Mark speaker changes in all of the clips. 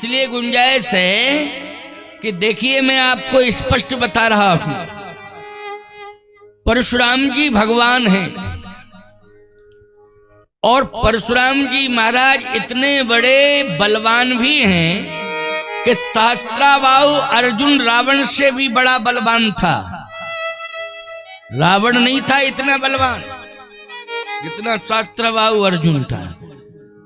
Speaker 1: इसलिए गुंजाइश है कि देखिए मैं आपको स्पष्ट बता रहा हूं, परशुराम जी भगवान हैं और परशुराम जी महाराज इतने बड़े बलवान भी हैं कि सहस्त्राबाहु अर्जुन रावण से भी बड़ा बलवान था। रावण नहीं था इतना बलवान जितना सहस्त्राबाहु अर्जुन था,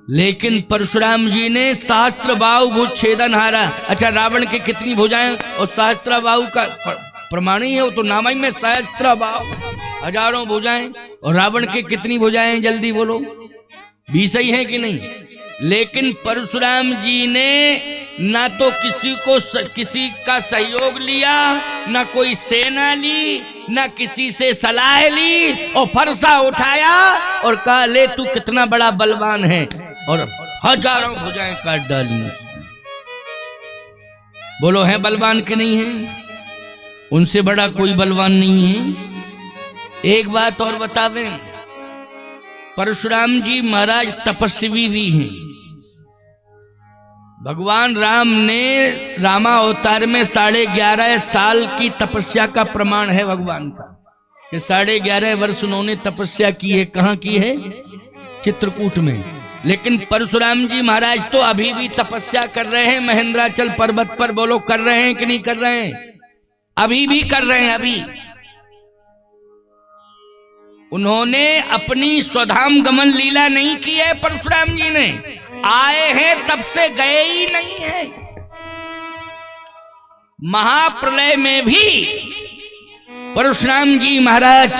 Speaker 1: लेकिन परशुराम जी ने सहस्त्रबाहु भुज छेदन हारा। अच्छा, रावण के कितनी भुजाएं और सहस्त्रबाहु का प्रमाण ही है, वो तो नाम ही में सहस्त्रबाहु, हजारों भुजाएं, और रावण के कितनी भुजाएं जल्दी बोलो, 20 ही है कि नहीं। लेकिन परशुराम जी ने ना तो किसी का सहयोग लिया, ना कोई सेना ली, ना किसी से सलाह ली, और फरसा उठाया और कहा ले तू कितना बड़ा बलवान है, और हजारों भुजाएं काट डाली। बोलो है बलवान के नहीं है? उनसे बड़ा कोई बलवान नहीं है। एक बात और बतावें, परशुराम जी महाराज तपस्वी भी हैं। भगवान राम ने रामावतार में 11.5 साल की तपस्या का प्रमाण है भगवान का, कि 11.5 वर्ष उन्होंने तपस्या की है। कहां की है? चित्रकूट में। लेकिन परशुराम जी महाराज तो अभी भी तपस्या कर रहे हैं महेंद्राचल पर्वत पर। बोलो कर रहे हैं कि नहीं कर रहे हैं? अभी भी कर रहे हैं। अभी उन्होंने अपनी स्वधाम गमन लीला नहीं की है। परशुराम जी ने आए हैं तब से गए ही नहीं है। महाप्रलय में भी परशुराम जी महाराज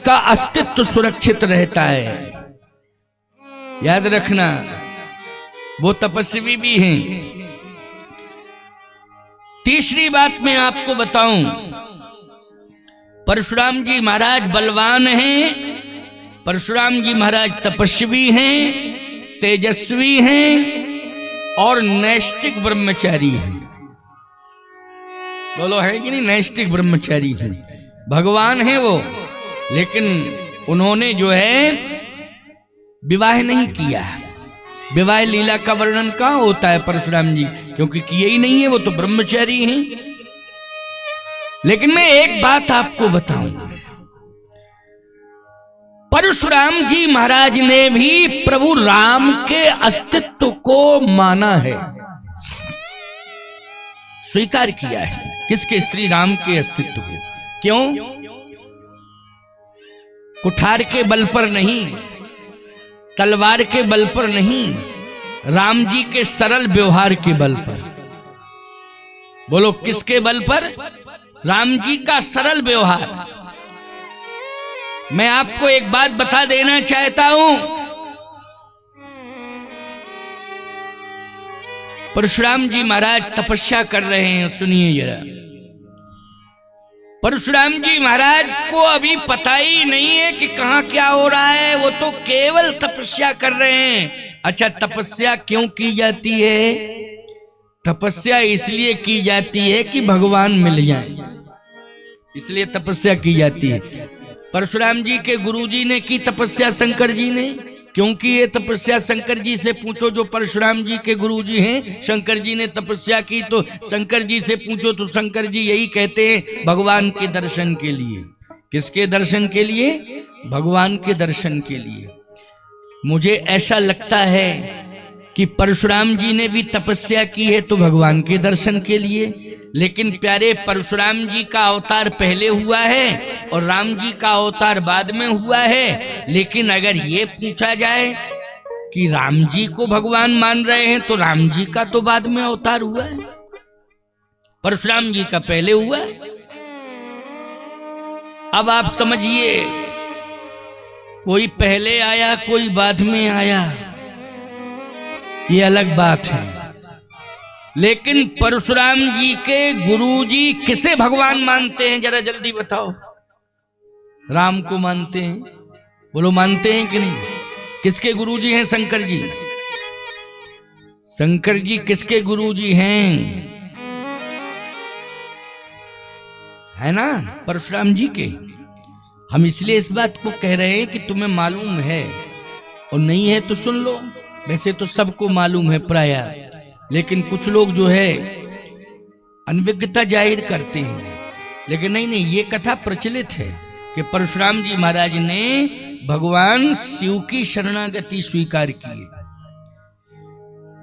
Speaker 1: का अस्तित्व सुरक्षित रहता है, याद रखना। वो तपस्वी भी हैं। तीसरी बात मैं आपको बताऊं, परशुराम जी महाराज बलवान हैं, परशुराम जी महाराज तपस्वी हैं, तेजस्वी हैं और नैष्ठिक ब्रह्मचारी हैं। बोलो है कि नहीं? नैष्ठिक ब्रह्मचारी हैं, भगवान हैं वो। लेकिन उन्होंने जो है विवाह नहीं किया। विवाह लीला का वर्णन कहां होता है परशुराम जी? क्योंकि किए ही नहीं है, वो तो ब्रह्मचारी हैं। लेकिन मैं एक बात आपको बताऊं, परशुराम जी महाराज ने भी प्रभु राम के अस्तित्व को माना है, स्वीकार किया है। किसके? श्री राम के अस्तित्व को। क्यों? कुठार के बल पर नहीं, तलवार के बल पर नहीं, राम जी के सरल व्यवहार के बल पर। बोलो किसके बल पर? राम जी का सरल व्यवहार। मैं आपको एक बात बता देना चाहता हूं, परशुराम जी महाराज तपस्या कर रहे हैं। सुनिए जरा, परशुराम जी महाराज को अभी पता ही नहीं है कि कहां क्या हो रहा है, वो तो केवल तपस्या कर रहे हैं। अच्छा, तपस्या क्यों की जाती है? तपस्या इसलिए की जाती है कि भगवान मिल जाए, इसलिए तपस्या की जाती है। परशुराम जी के गुरुजी ने की तपस्या शंकर जी ने। क्योंकि ये तपस्या शंकर जी से पूछो, जो परशुराम जी के गुरुजी हैं, शंकर जी ने तपस्या की, तो शंकर जी से पूछो तो शंकर जी यही कहते हैं, भगवान के दर्शन के लिए। किसके दर्शन के लिए? भगवान के दर्शन के लिए। मुझे ऐसा लगता है कि परशुराम जी ने भी तपस्या की है तो भगवान के दर्शन के लिए। लेकिन प्यारे, परशुराम जी का अवतार पहले हुआ है और राम जी का अवतार बाद में हुआ है। लेकिन अगर ये पूछा जाए कि राम जी को भगवान मान रहे हैं तो राम जी का तो बाद में अवतार हुआ है, परशुराम जी का पहले हुआ है। अब आप समझिए, कोई पहले आया कोई बाद में आया, ये अलग बात है। लेकिन परशुराम जी के गुरुजी किसे भगवान मानते हैं? जरा जल्दी बताओ। राम को मानते हैं। बोलो मानते हैं कि नहीं? किसके गुरुजी हैं? शंकर जी। शंकर जी किसके गुरुजी हैं? है ना, परशुराम जी के। हम इसलिए इस बात को कह रहे हैं कि तुम्हें मालूम है, और नहीं है तो सुन लो। वैसे तो सबको मालूम है प्राय लेकिन कुछ लोग जो है अनभिज्ञता जाहिर करते हैं। लेकिन नहीं नहीं, ये कथा प्रचलित है कि परशुराम जी महाराज ने भगवान शिव की शरणागति स्वीकार की,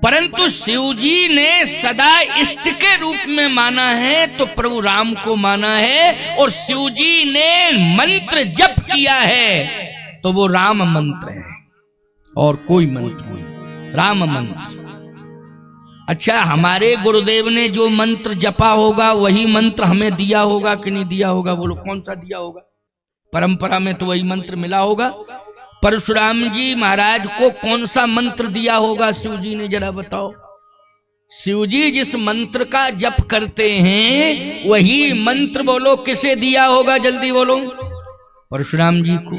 Speaker 1: परंतु शिव जी ने सदा इष्ट के रूप में माना है, तो प्रभु राम को माना है। और शिव जी ने मंत्र जप किया है तो वो राम मंत्र है और कोई मंत्र नहीं, राम मंत्र। अच्छा, हमारे गुरुदेव ने जो मंत्र जपा होगा वही मंत्र हमें दिया होगा कि नहीं दिया होगा? बोलो कौन सा दिया होगा? परंपरा में तो वही मंत्र मिला होगा। परशुराम जी महाराज को कौन सा मंत्र दिया होगा शिव जी ने, जरा बताओ। शिव जी जिस मंत्र का जप करते हैं वही मंत्र बोलो किसे दिया होगा? जल्दी बोलो। परशुराम जी को।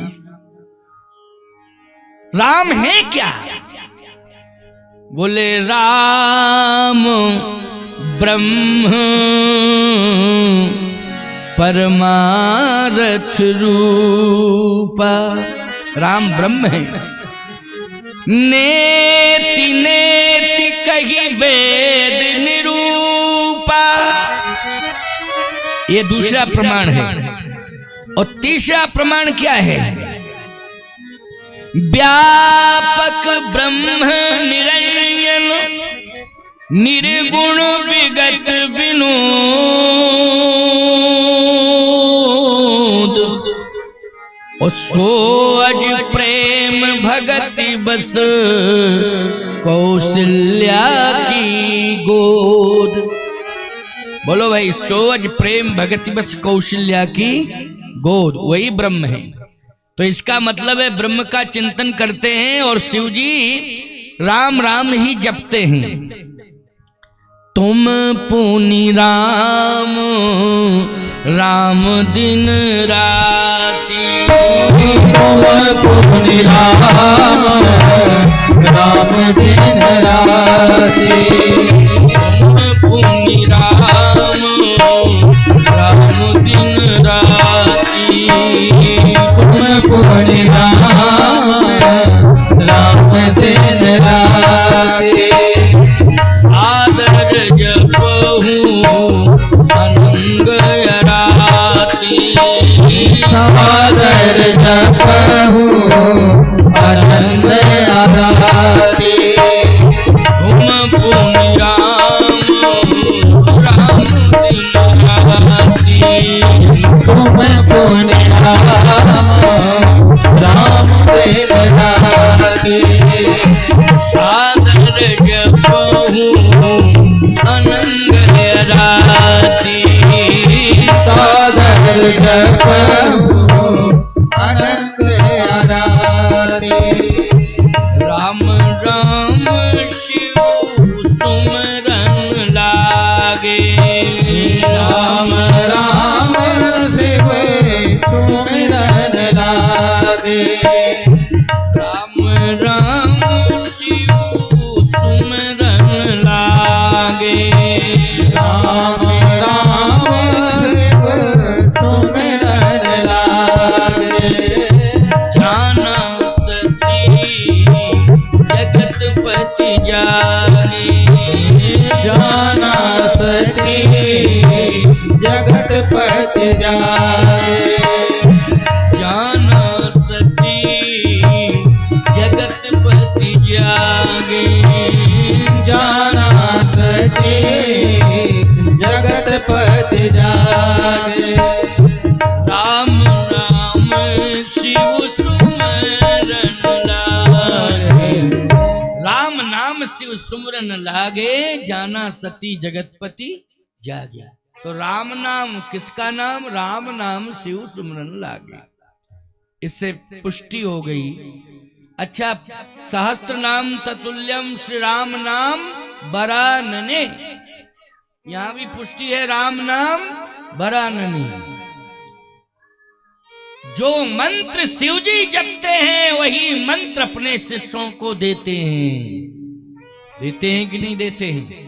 Speaker 1: राम है क्या? बोले राम ब्रह्म परमारथ रूपा। राम ब्रह्म है। नेति नेति कही वेद निरूपा, ये दूसरा प्रमाण है। और तीसरा प्रमाण क्या है? व्यापक ब्रह्म निरंजन निर्गुण विगत विनोद। और सो अज प्रेम भगति बस कौशल्या की गोद। बोलो भाई, सो अज प्रेम भगति बस कौशल्या की गोद, वही ब्रह्म है। तो इसका मतलब है ब्रह्म का चिंतन करते हैं और शिव जी राम राम ही जपते हैं। तुम पुनि राम राम दिन राति,
Speaker 2: तुम पुनि राम राम दिन राति,
Speaker 1: तुम पुनि राम राम दिन राति,
Speaker 2: तुम पुनि राम राम दिन राति।
Speaker 1: सादर जपहूँ अनंग राति,
Speaker 2: सादर जपहूँ अनंग राति।
Speaker 1: तुम पुनि राम राम दिन राति,
Speaker 2: तुम पुनि राम राम दिन राति।
Speaker 1: सादर जपहूँ अनंग राति,
Speaker 2: सादर जपहूँ अनंग राति।
Speaker 1: राम राम शिव सुमरन लागे,
Speaker 2: राम राम शिव सुमिरन लागे।
Speaker 1: राम राम शिव सुमरन लागे,
Speaker 2: राम राम शिव सुमिरन लागे।
Speaker 1: जाना सती जगतपति जाने,
Speaker 2: जाना सती जगतपति जाए।
Speaker 1: जाना सती जगतपति जागे,
Speaker 2: जाना सती जगतपति जागे।
Speaker 1: राम राम शिव सुमरन लागे, राम नाम शिव सुमरन लागे, जाना सती जगतपति जागे। तो राम नाम किसका नाम? राम नाम शिव सुमरन लागे, इससे पुष्टि हो गई। अच्छा, सहस्त्र नाम ततुल्यम श्री राम नाम बरानने, यहां भी पुष्टि है, राम नाम बरानने। जो मंत्र शिवजी जपते हैं वही मंत्र अपने शिष्यों को देते हैं। देते हैं कि नहीं देते हैं?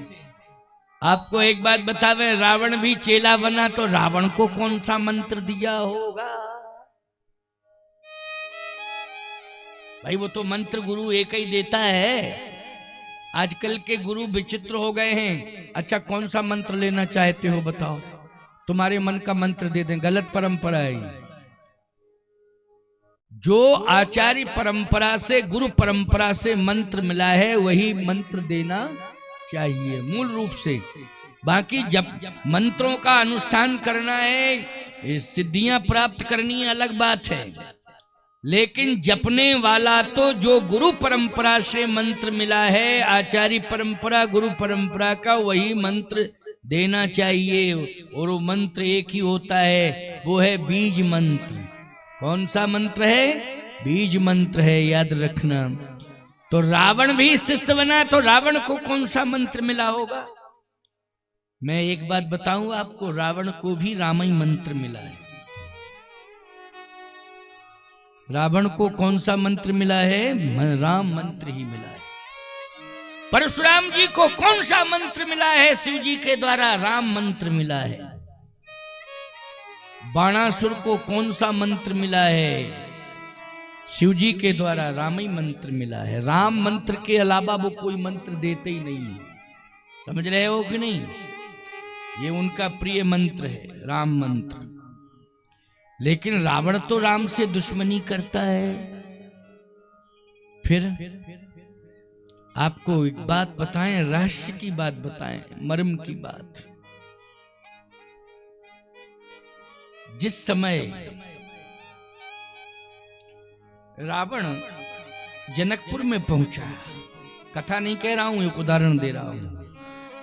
Speaker 1: आपको एक बात बतावे, रावण भी चेला बना तो रावण को कौन सा मंत्र दिया होगा? भाई वो तो मंत्र गुरु एक ही देता है। आजकल के गुरु विचित्र हो गए हैं। अच्छा कौन सा मंत्र लेना चाहते हो बताओ, तुम्हारे मन का मंत्र दे दें। गलत परंपरा है ये। जो आचार्य परंपरा से, गुरु परंपरा से मंत्र मिला है वही मंत्र देना चाहिए मूल रूप से। बाकी जब मंत्रों का अनुष्ठान करना है, सिद्धियां प्राप्त करनी अलग बात है, लेकिन जपने वाला तो जो गुरु परंपरा से मंत्र मिला है, आचार्य परंपरा गुरु परंपरा का, वही मंत्र देना चाहिए। और वो मंत्र एक ही होता है, वो है बीज मंत्र। कौन सा मंत्र है? बीज मंत्र है, याद रखना। तो रावण भी शिष्य बना, तो रावण को कौन सा मंत्र मिला होगा? मैं एक बात बताऊं आपको, रावण को भी रामायण मंत्र मिला है। रावण को कौन सा मंत्र मिला है? राम मंत्र ही मिला है। परशुराम जी को कौन सा मंत्र मिला है? शिव जी के द्वारा राम मंत्र मिला है। बाणासुर को कौन सा मंत्र मिला है? शिव जी के द्वारा राम ही मंत्र मिला है। राम मंत्र के अलावा वो कोई मंत्र देते ही नहीं। समझ रहे हो कि नहीं? ये उनका प्रिय मंत्र है, राम मंत्र। लेकिन रावण तो राम से दुश्मनी करता है। फिर आपको एक बात बताएं, रहस्य की बात बताएं, मर्म की बात। जिस समय रावण जनकपुर में पहुंचा, कथा नहीं कह रहा हूं, एक उदाहरण दे रहा हूं,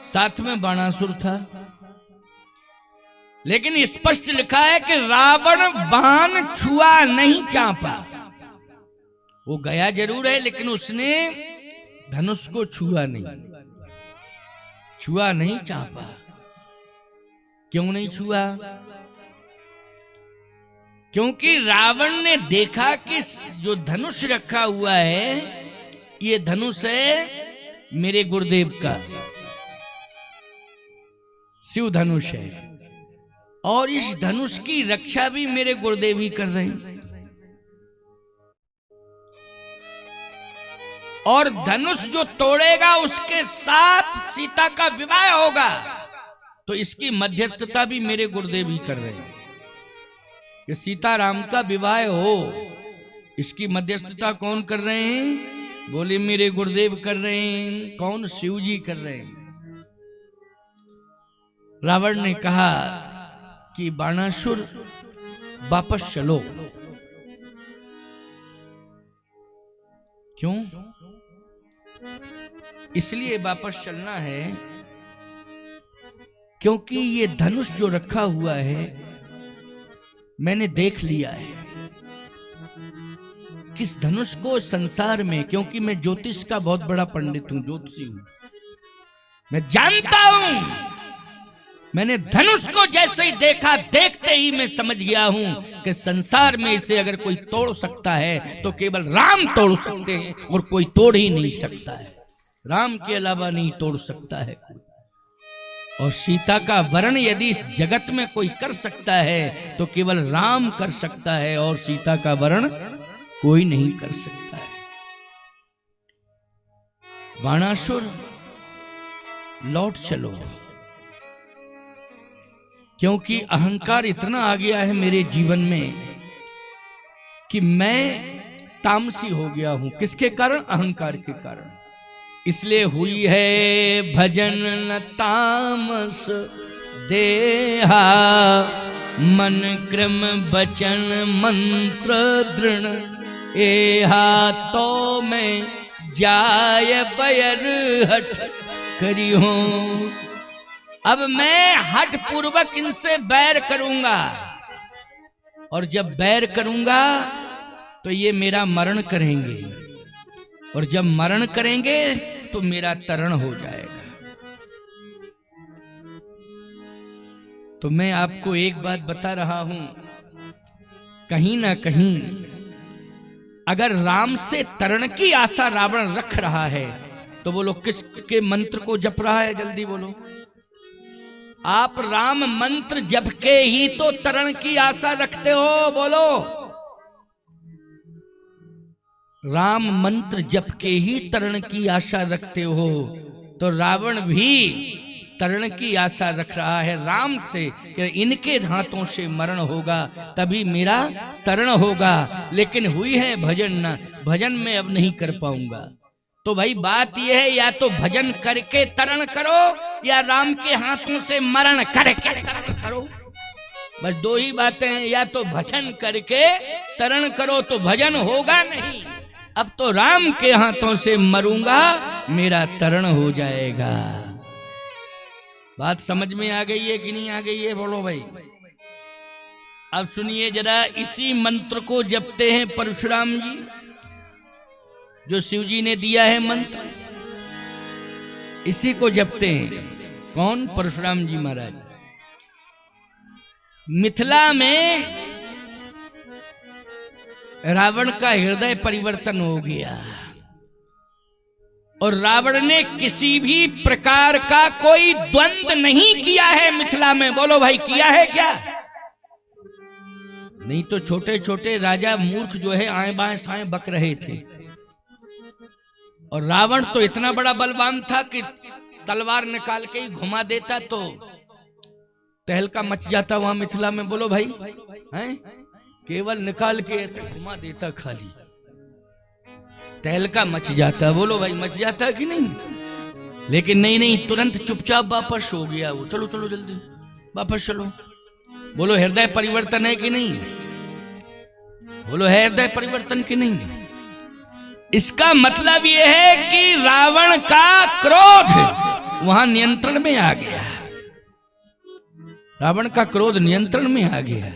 Speaker 1: साथ में बाणासुर था, लेकिन स्पष्ट लिखा है कि रावण बाण छुआ नहीं चापा। वो गया जरूर है, लेकिन उसने धनुष को छुआ नहीं चापा। क्यों नहीं छुआ? क्योंकि रावण ने देखा कि जो धनुष रखा हुआ है, ये धनुष है मेरे गुरुदेव का, शिव धनुष है, और इस धनुष की रक्षा भी मेरे गुरुदेव ही कर रहे हैं। और धनुष जो तोड़ेगा उसके साथ सीता का विवाह होगा, तो इसकी मध्यस्थता भी मेरे गुरुदेव ही कर रहे हैं। कि सीता राम का विवाह हो, इसकी मध्यस्थता कौन कर रहे हैं? बोले मेरे गुरुदेव कर रहे हैं। कौन? शिव जी कर रहे हैं। रावण ने कहा कि बाणासुर वापस चलो। क्यों? इसलिए वापस चलना है क्योंकि ये धनुष जो रखा हुआ है मैंने देख लिया है। किस धनुष को संसार में, क्योंकि मैं ज्योतिष का बहुत बड़ा पंडित हूं, ज्योतिषी हूं, मैं जानता हूं। मैंने धनुष को जैसे ही देखा, देखते ही मैं समझ गया हूं कि संसार में इसे अगर कोई तोड़ सकता है तो केवल राम तोड़ सकते हैं, और कोई तोड़ ही नहीं सकता है। राम के अलावा नहीं तोड़ सकता है। और सीता का वरण यदि इस जगत में कोई कर सकता है तो केवल राम कर सकता है, और सीता का वरण कोई नहीं कर सकता है। बाणासुर लौट चलो, क्योंकि अहंकार इतना आ गया है मेरे जीवन में कि मैं तामसी हो गया हूं। किसके कारण? अहंकार के कारण। इसलिए हुई है भजन न तामस देहा, मन क्रम बचन मंत्र दृढ़ एहा, तो मैं जाय बैर हठ करी हूं। अब मैं हठ पूर्वक इनसे बैर करूंगा, और जब बैर करूंगा तो ये मेरा मरण करेंगे, और जब मरण करेंगे तो मेरा तरण हो जाएगा। तो मैं आपको एक बात बता रहा हूं, कहीं ना कहीं अगर राम से तरण की आशा रावण रख रहा है तो बोलो किसके मंत्र को जप रहा है? जल्दी बोलो। आप राम मंत्र जप के ही तो तरण की आशा रखते हो। बोलो। राम मंत्र जप के ही तरण की आशा रखते हो, तो रावण भी तरण की आशा रख रहा है राम से कि इनके हाथों से मरण होगा तभी मेरा तरण होगा, लेकिन हुई है भजन न, भजन में अब नहीं कर पाऊंगा। तो भाई बात यह है, या तो भजन करके तरण करो या राम के हाथों से मरण करके तरण करो। बस दो ही बातें हैं, या तो भजन करके तरण करो तो भजन होगा नहीं, अब तो राम के हाथों से मरूंगा मेरा तरण हो जाएगा। बात समझ में आ गई है कि नहीं आ गई है? बोलो भाई। अब सुनिए जरा, इसी मंत्र को जपते हैं परशुराम जी, जो शिव जी ने दिया है मंत्र, इसी को जपते हैं। कौन? परशुराम जी महाराज। मिथिला में रावण का हृदय परिवर्तन हो गया और रावण ने किसी भी प्रकार का कोई द्वंद्व नहीं किया है मिथिला में। बोलो भाई, किया है क्या? नहीं तो छोटे छोटे राजा मूर्ख जो है आए बाएं साएं बक रहे थे, और रावण तो इतना बड़ा बलवान था कि तलवार निकाल के ही घुमा देता तो तहलका मच जाता वहां मिथिला में। बोलो भाई, हैं? केवल निकाल के ऐसे घुमा देता, खाली तहलका मच जाता। बोलो भाई, मच जाता कि नहीं? लेकिन नहीं नहीं, तुरंत चुपचाप वापस हो गया वो। चलो चलो जल्दी वापस चलो। बोलो, हृदय परिवर्तन है कि नहीं? बोलो, है हृदय परिवर्तन कि नहीं? इसका मतलब यह है कि रावण का क्रोध वहां नियंत्रण में आ गया। रावण का क्रोध नियंत्रण में आ गया।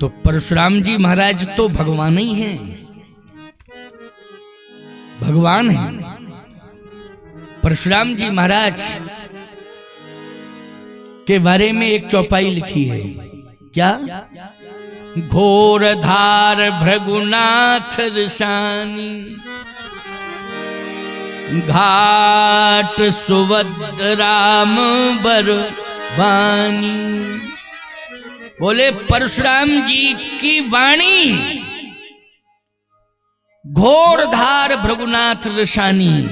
Speaker 1: तो परशुराम जी महाराज तो भगवान ही हैं, भगवान हैं। परशुराम जी महाराज के बारे में एक चौपाई लिखी है। क्या? घोर धार भृगुनाथ ऋषानी, घाट सुवद राम बरवानी। बोले परशुराम जी की वाणी घोर धार भृगुनाथ ऋषानी,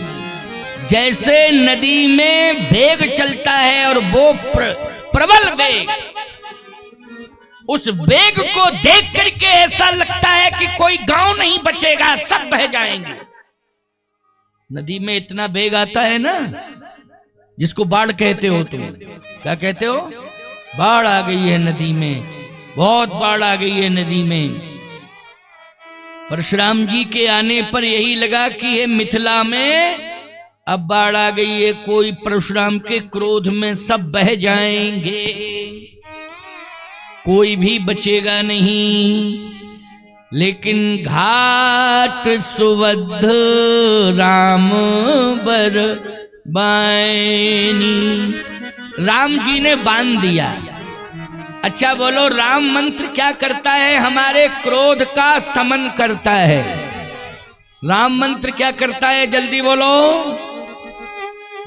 Speaker 1: जैसे नदी में वेग चलता है और वो प्रबल वेग, उस वेग को देख करके ऐसा लगता है कि कोई गांव नहीं बचेगा, सब बह जाएंगे। नदी में इतना वेग आता है ना, जिसको बाढ़ कहते हो तुम। क्या कहते हो? बाढ़ आ गई है नदी में, बहुत बाढ़ आ गई है नदी में। परशुराम जी के आने पर यही लगा कि ये मिथिला में अब बाढ़ आ गई है, कोई परशुराम के क्रोध में सब बह जाएंगे, कोई भी बचेगा नहीं। लेकिन घाट सुवध राम बरबानी, राम जी ने बांध दिया। अच्छा बोलो, राम मंत्र क्या करता है? हमारे क्रोध का शमन करता है। राम मंत्र क्या करता है? जल्दी बोलो।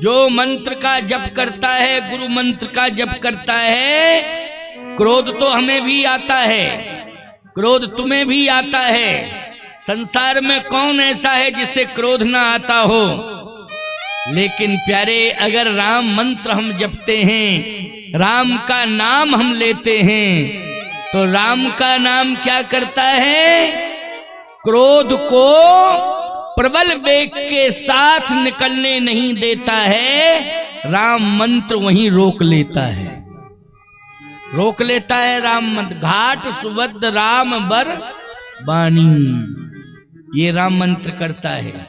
Speaker 1: जो मंत्र का जप करता है, गुरु मंत्र का जप करता है, क्रोध तो हमें भी आता है, क्रोध तुम्हें भी आता है। संसार में कौन ऐसा है जिसे क्रोध ना आता हो? लेकिन प्यारे, अगर राम मंत्र हम जपते हैं, राम का नाम हम लेते हैं, तो राम का नाम क्या करता है? क्रोध को प्रबल वेग के साथ निकलने नहीं देता है। राम मंत्र वहीं रोक लेता है, रोक लेता है राम मंत्र। घाट सुवद राम बर बानी, ये राम मंत्र करता है।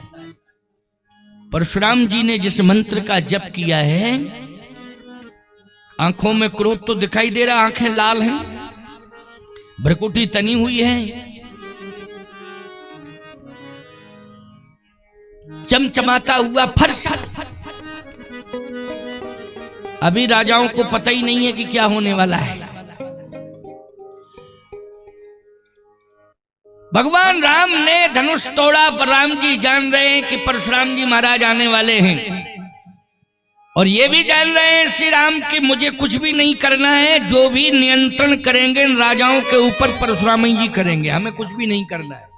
Speaker 1: परशुराम जी ने जिस मंत्र का जप किया है, आंखों में क्रोध तो दिखाई दे रहा, आंखें लाल हैं, भ्रकुटी तनी हुई है, चमचमाता हुआ फर्श। अभी राजाओं को पता ही नहीं है कि क्या होने वाला है। भगवान राम ने धनुष तोड़ा, पर राम जी जान रहे हैं कि परशुराम जी महाराज आने वाले हैं, और ये भी जान रहे हैं श्री राम कि मुझे कुछ भी नहीं करना है, जो भी नियंत्रण करेंगे इन राजाओं के ऊपर परशुराम जी करेंगे, हमें कुछ भी नहीं करना है।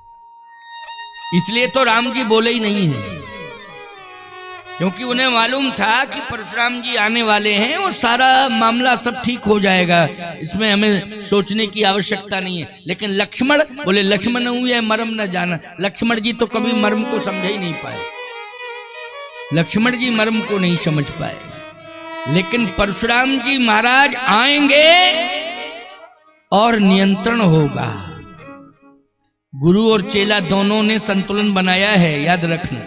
Speaker 1: इसलिए तो राम जी बोले ही नहीं है, क्योंकि उन्हें मालूम था कि परशुराम जी आने वाले हैं और सारा मामला सब ठीक हो जाएगा, इसमें हमें सोचने की आवश्यकता नहीं है। लेकिन लक्ष्मण बोले, लक्ष्मण हुए मर्म न जाना। लक्ष्मण जी तो कभी मर्म को समझ ही नहीं पाए, लक्ष्मण जी मर्म को नहीं समझ पाए। लेकिन परशुराम जी महाराज आएंगे और नियंत्रण होगा। गुरु और चेला दोनों ने संतुलन बनाया है, याद रखना।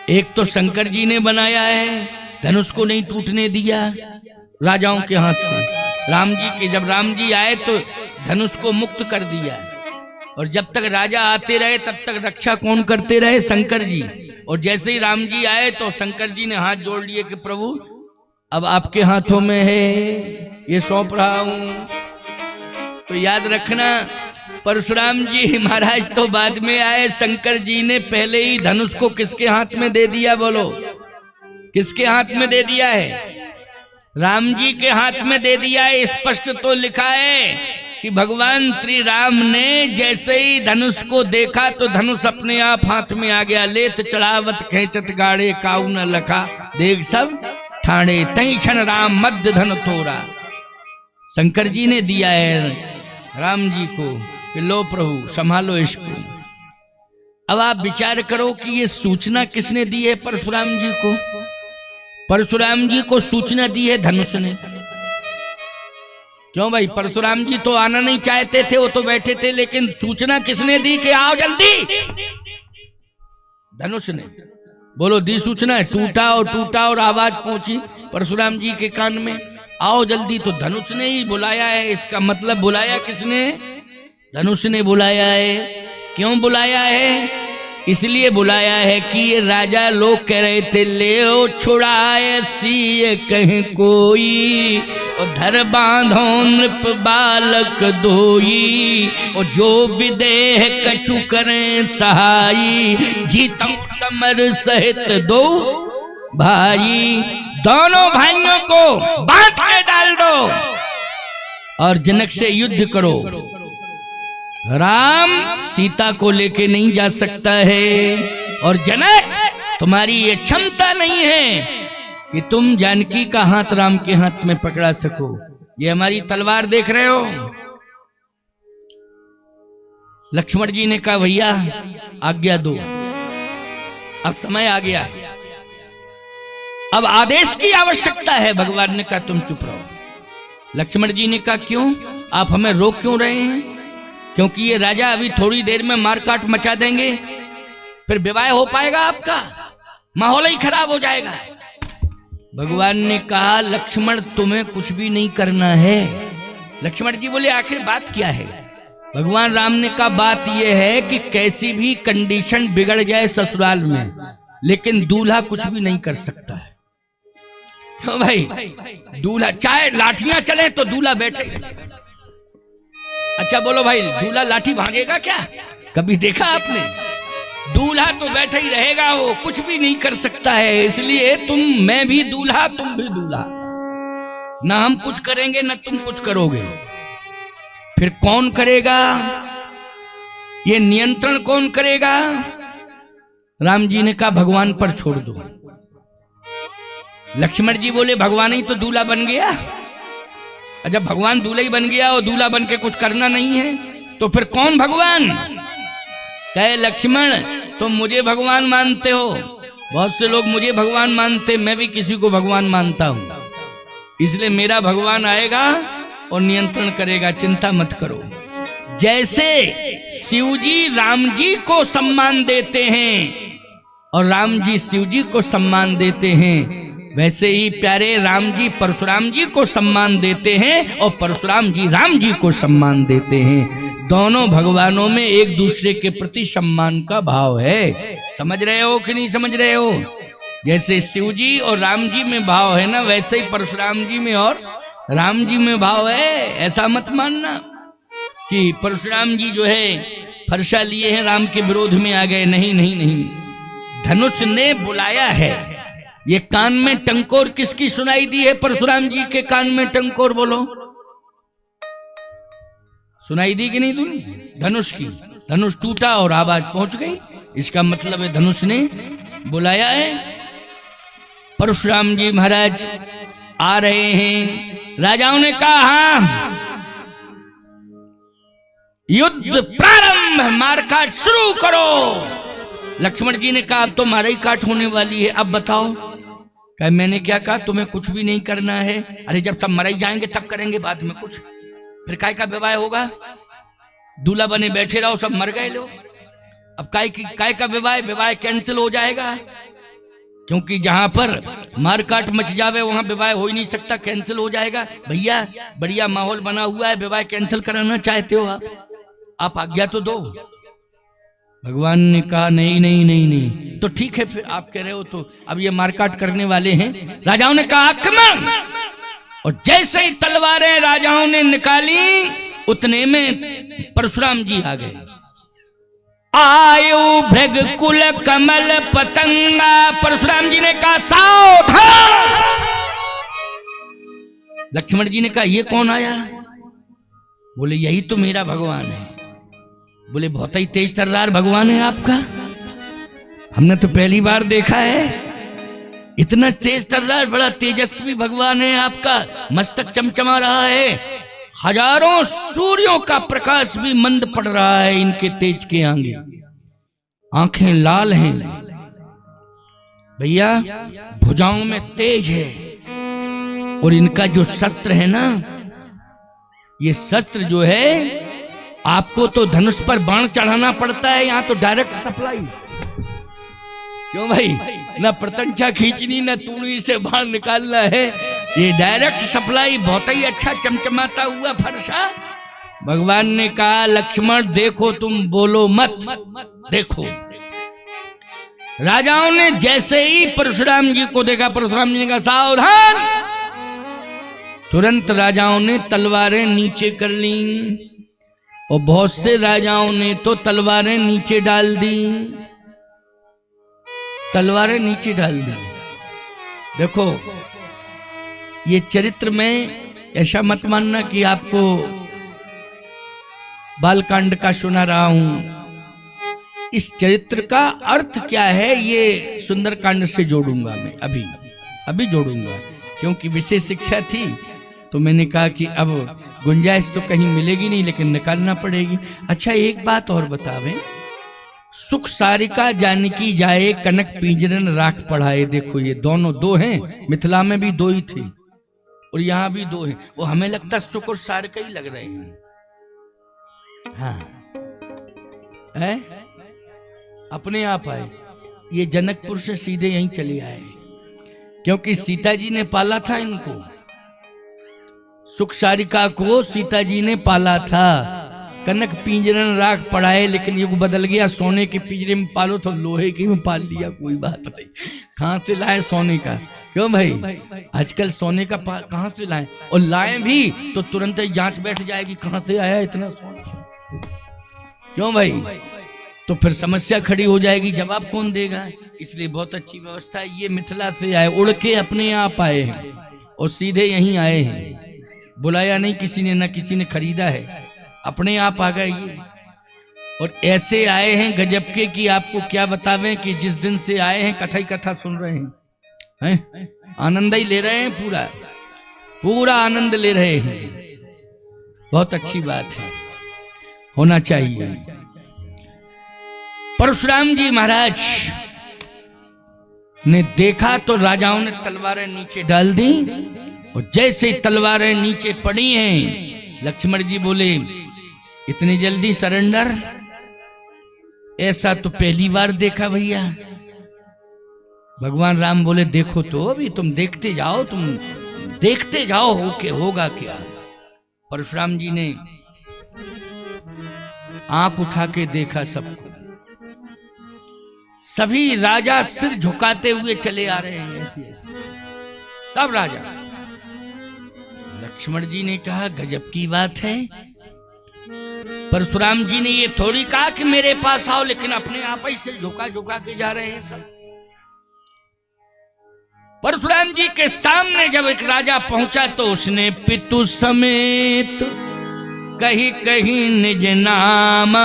Speaker 1: एक तो शंकर जी ने बनाया है, धनुष को नहीं टूटने दिया राजाओं के हाथ से। राम जी के जब राम जी आए तो धनुष को मुक्त कर दिया, और जब तक राजा आते रहे तब तक रक्षा कौन करते रहे? शंकर जी। और जैसे ही राम जी आए तो शंकर जी ने हाथ जोड़ लिए कि प्रभु अब आपके हाथों में है, ये सौंप रहा हूं। तो याद रखना, परशुराम जी महाराज तो बाद में आए, शंकर जी ने पहले ही धनुष को किसके हाथ में दे दिया? बोलो, किसके हाथ में दे दिया है? राम जी के हाथ में दे दिया है। स्पष्ट तो लिखा है कि भगवान श्री राम ने जैसे ही धनुष को देखा तो धनुष अपने आप हाथ में आ गया। लेत चढ़ावत खेचत गाड़े काऊ न लखा, देख सब ठाणे तई क्षण राम मध्य धन तोरा। शंकर जी ने दिया है राम जी को कि लो प्रभु संभालो इसको। अब आप विचार करो कि ये सूचना किसने दी है परशुराम जी को? परशुराम जी को सूचना दी है धनुष ने। क्यों भाई? परशुराम जी तो आना नहीं चाहते थे, वो तो बैठे थे, लेकिन सूचना किसने दी कि आओ जल्दी? धनुष ने। बोलो, दी सूचना है। टूटा और आवाज पहुंची परशुराम जी के कान में, आओ जल्दी। तो धनुष ने ही बुलाया है। इसका मतलब बुलाया किसने? धनुष ने बुलाया है। क्यों बुलाया है? इसलिए बुलाया है कि ये राजा लोग कह रहे थे ले छुड़ाए सिए कहीं कोई, और धर बांधो नृप बालक दोई, और जो विदेह कछु करें सहाई, जीतो समर सहित दो भाई। दोनों भाइयों को बांध के डाल दो और जनक से युद्ध करो। राम सीता को लेके नहीं जा सकता है, और जनक तुम्हारी ये क्षमता नहीं है कि तुम जानकी का हाथ राम के हाथ में पकड़ा सको। ये हमारी तलवार देख रहे हो। लक्ष्मण जी ने कहा भैया आज्ञा दो, अब समय आ गया, अब आदेश की आवश्यकता है। भगवान ने कहा तुम चुप रहो। लक्ष्मण जी ने कहा क्यों? आप हमें रोक क्यों रहे हैं? क्योंकि ये राजा अभी थोड़ी देर में मारकाट मचा देंगे, फिर विवाह हो पाएगा आपका, माहौल ही खराब हो जाएगा। भगवान ने कहा लक्ष्मण तुम्हें कुछ भी नहीं करना है। लक्ष्मण जी बोले आखिर बात क्या है? भगवान राम ने कहा बात यह है कि कैसी भी कंडीशन बिगड़ जाए ससुराल में, लेकिन दूल्हा कुछ भी नहीं कर सकता है। भाई दूल्हा चाहे लाठियां चले तो दूल्हा बैठे। अच्छा बोलो भाई, दूल्हा लाठी भागेगा क्या? कभी देखा आपने? दूल्हा तो बैठा ही रहेगा, वो कुछ भी नहीं कर सकता है। इसलिए मैं भी दूल्हा, तुम भी दूल्हा, ना हम कुछ करेंगे ना तुम कुछ करोगे। फिर कौन करेगा? ये नियंत्रण कौन करेगा? राम जी ने कहा भगवान पर छोड़ दो। लक्ष्मण जी बोले भगवान ही तो दूल्हा बन गया। जब भगवान दूल्हा ही बन गया और दूल्हा बन के कुछ करना नहीं है तो फिर कौन भगवान? कहे लक्ष्मण तुम मुझे भगवान मानते हो, बहुत से लोग मुझे भगवान मानते, मैं भी किसी को भगवान मानता हूं, इसलिए मेरा भगवान आएगा और नियंत्रण करेगा, चिंता मत करो। जैसे शिव जी राम जी को सम्मान देते हैं और राम जी शिव जी को सम्मान देते हैं, वैसे ही प्यारे राम जी परशुराम जी को सम्मान देते हैं और परशुराम जी राम जी को सम्मान देते हैं। दोनों भगवानों में एक दूसरे के प्रति सम्मान का भाव है। समझ रहे हो कि नहीं समझ रहे हो? जैसे शिव जी और राम जी में भाव है ना, वैसे ही परशुराम जी में और राम जी में भाव है। ऐसा मत मानना कि परशुराम जी जो है फरसा लिए हैं राम के विरोध में आ गए। नहीं नहीं नहीं, धनुष ने बुलाया है। ये कान में टंकोर किसकी सुनाई दी है? परशुराम जी के कान में टंकोर बोलो, सुनाई दी कि नहीं? धनुष की। धनुष टूटा और आवाज पहुंच गई। इसका मतलब है धनुष ने बुलाया है। परशुराम जी महाराज आ रहे हैं। राजाओं ने कहा हाँ, युद्ध प्रारंभ, मारकाट शुरू करो। लक्ष्मण जी ने कहा अब तो मारा ही काट होने वाली है, अब बताओ। कहा मैंने क्या कहा, तुम्हें कुछ भी नहीं करना है। अरे जब सब मर ही जाएंगे तब करेंगे बाद में कुछ, फिर काय का विवाह होगा? दूल्हा बने बैठे रहो, सब मर गए लोग, अब काय का विवाह कैंसिल हो जाएगा। क्योंकि जहां पर मारकाट मच जावे वहां विवाह हो ही नहीं सकता, कैंसिल हो जाएगा। भैया बढ़िया माहौल बना हुआ है, विवाह कैंसिल कराना चाहते हो आप आज्ञा तो दो। भगवान ने कहा नहीं नहीं नहीं नहीं, तो ठीक है फिर आप कह रहे हो तो अब ये मारकाट करने वाले हैं। राजाओं ने कहा आक्रमण, और जैसे ही तलवारें राजाओं ने निकाली उतने में परशुराम जी आ गए। आयु भृग कुल कमल पतंगा। परशुराम जी ने कहा सावधान। लक्ष्मण जी ने कहा ये कौन आया? बोले यही तो मेरा भगवान है। बोले बहुत ही तेज तर्रार भगवान है आपका, हमने तो पहली बार देखा है। इतना तेज तर्रार, बड़ा तेजस्वी भगवान है आपका। मस्तक चमचमा रहा है, हजारों सूर्यों का प्रकाश भी मंद पड़ रहा है इनके तेज के आगे। आंखें लाल हैं भैया, भुजाओं में तेज है, और इनका जो शस्त्र है ना, ये शस्त्र जो है आपको तो धनुष पर बाण चढ़ाना पड़ता है, यहां तो डायरेक्ट सप्लाई। क्यों भाई, ना प्रतंचा खींचनी ना तूणी से बाण निकालना है, ये डायरेक्ट सप्लाई। बहुत ही अच्छा चमचमाता हुआ फरसा। भगवान ने कहा लक्ष्मण देखो, तुम बोलो मत, देखो। राजाओं ने जैसे ही परशुराम जी को देखा, परशुराम जी ने कहा सावधान। तुरंत राजाओं ने तलवारें नीचे कर ली, और बहुत से राजाओं ने तो तलवारें नीचे डाल दी, तलवारें नीचे डाल दी। देखो ये चरित्र में ऐसा मत मानना कि आपको बालकांड का सुना रहा हूं। इस चरित्र का अर्थ क्या है ये सुंदरकांड से जोड़ूंगा मैं, अभी जोड़ूंगा, क्योंकि विशेष शिक्षा थी तो मैंने कहा कि अब गुंजाइश तो कहीं मिलेगी नहीं, लेकिन निकालना पड़ेगी। अच्छा एक बात और बतावें, सुख सारिका जानकी जाए, कनक पिंजरन राख पढ़ाए। देखो ये दोनों दो हैं, मिथिला में भी दो ही थे और यहाँ भी दो हैं। वो हमें लगता सुख और सारिका ही लग रहे हैं, हाँ है? अपने आप आए, ये जनकपुर से सीधे यहीं चले आए, क्योंकि सीता जी ने पाला था इनको। सुख सारिका को सीता जी ने पाला था। कनक पिंजरन राख पढ़ाए, लेकिन युग बदल गया, सोने के पिंजरे में पालो तो लोहे के में पाल लिया, कोई बात नहीं। कहां से लाए सोने का? क्यों भाई, आजकल सोने का कहां से लाए, और लाए भी तो तुरंत ही जांच बैठ जाएगी कहां से आया इतना सोना। क्यों भाई, तो फिर समस्या खड़ी हो जाएगी, जवाब कौन देगा? इसलिए बहुत अच्छी व्यवस्था है। ये मिथिला से आए, उड़ के अपने आप आए हैं और सीधे यहीं आए हैं, बुलाया नहीं किसी ने, ना किसी ने खरीदा है, अपने आप आ गए ये। और ऐसे आए हैं गजब के कि आपको क्या बतावें कि जिस दिन से आए हैं कथा ही कथा सुन रहे हैं, आनंद ही ले रहे हैं, पूरा आनंद ले रहे हैं। बहुत अच्छी बात है, होना चाहिए। परशुराम जी महाराज ने देखा तो राजाओं ने तलवारें नीचे डाल दी, और जैसे तलवारें नीचे पड़ी हैं, लक्ष्मण जी बोले इतनी जल्दी सरेंडर? ऐसा तो पहली बार देखा भैया। भगवान राम बोले देखो तो, अभी तुम देखते जाओ होगा क्या। परशुराम जी ने आंख उठा के देखा सबको, सभी राजा सिर झुकाते हुए चले आ रहे हैं, सब राजा। लक्ष्मण जी ने कहा गजब की बात है। परशुराम जी ने ये थोड़ी कहा कि मेरे पास आओ, लेकिन अपने आप ही सिर झुका के जा रहे हैं सब। परशुराम जी के सामने जब एक राजा पहुंचा तो उसने पितु समेत कहीं निज नाम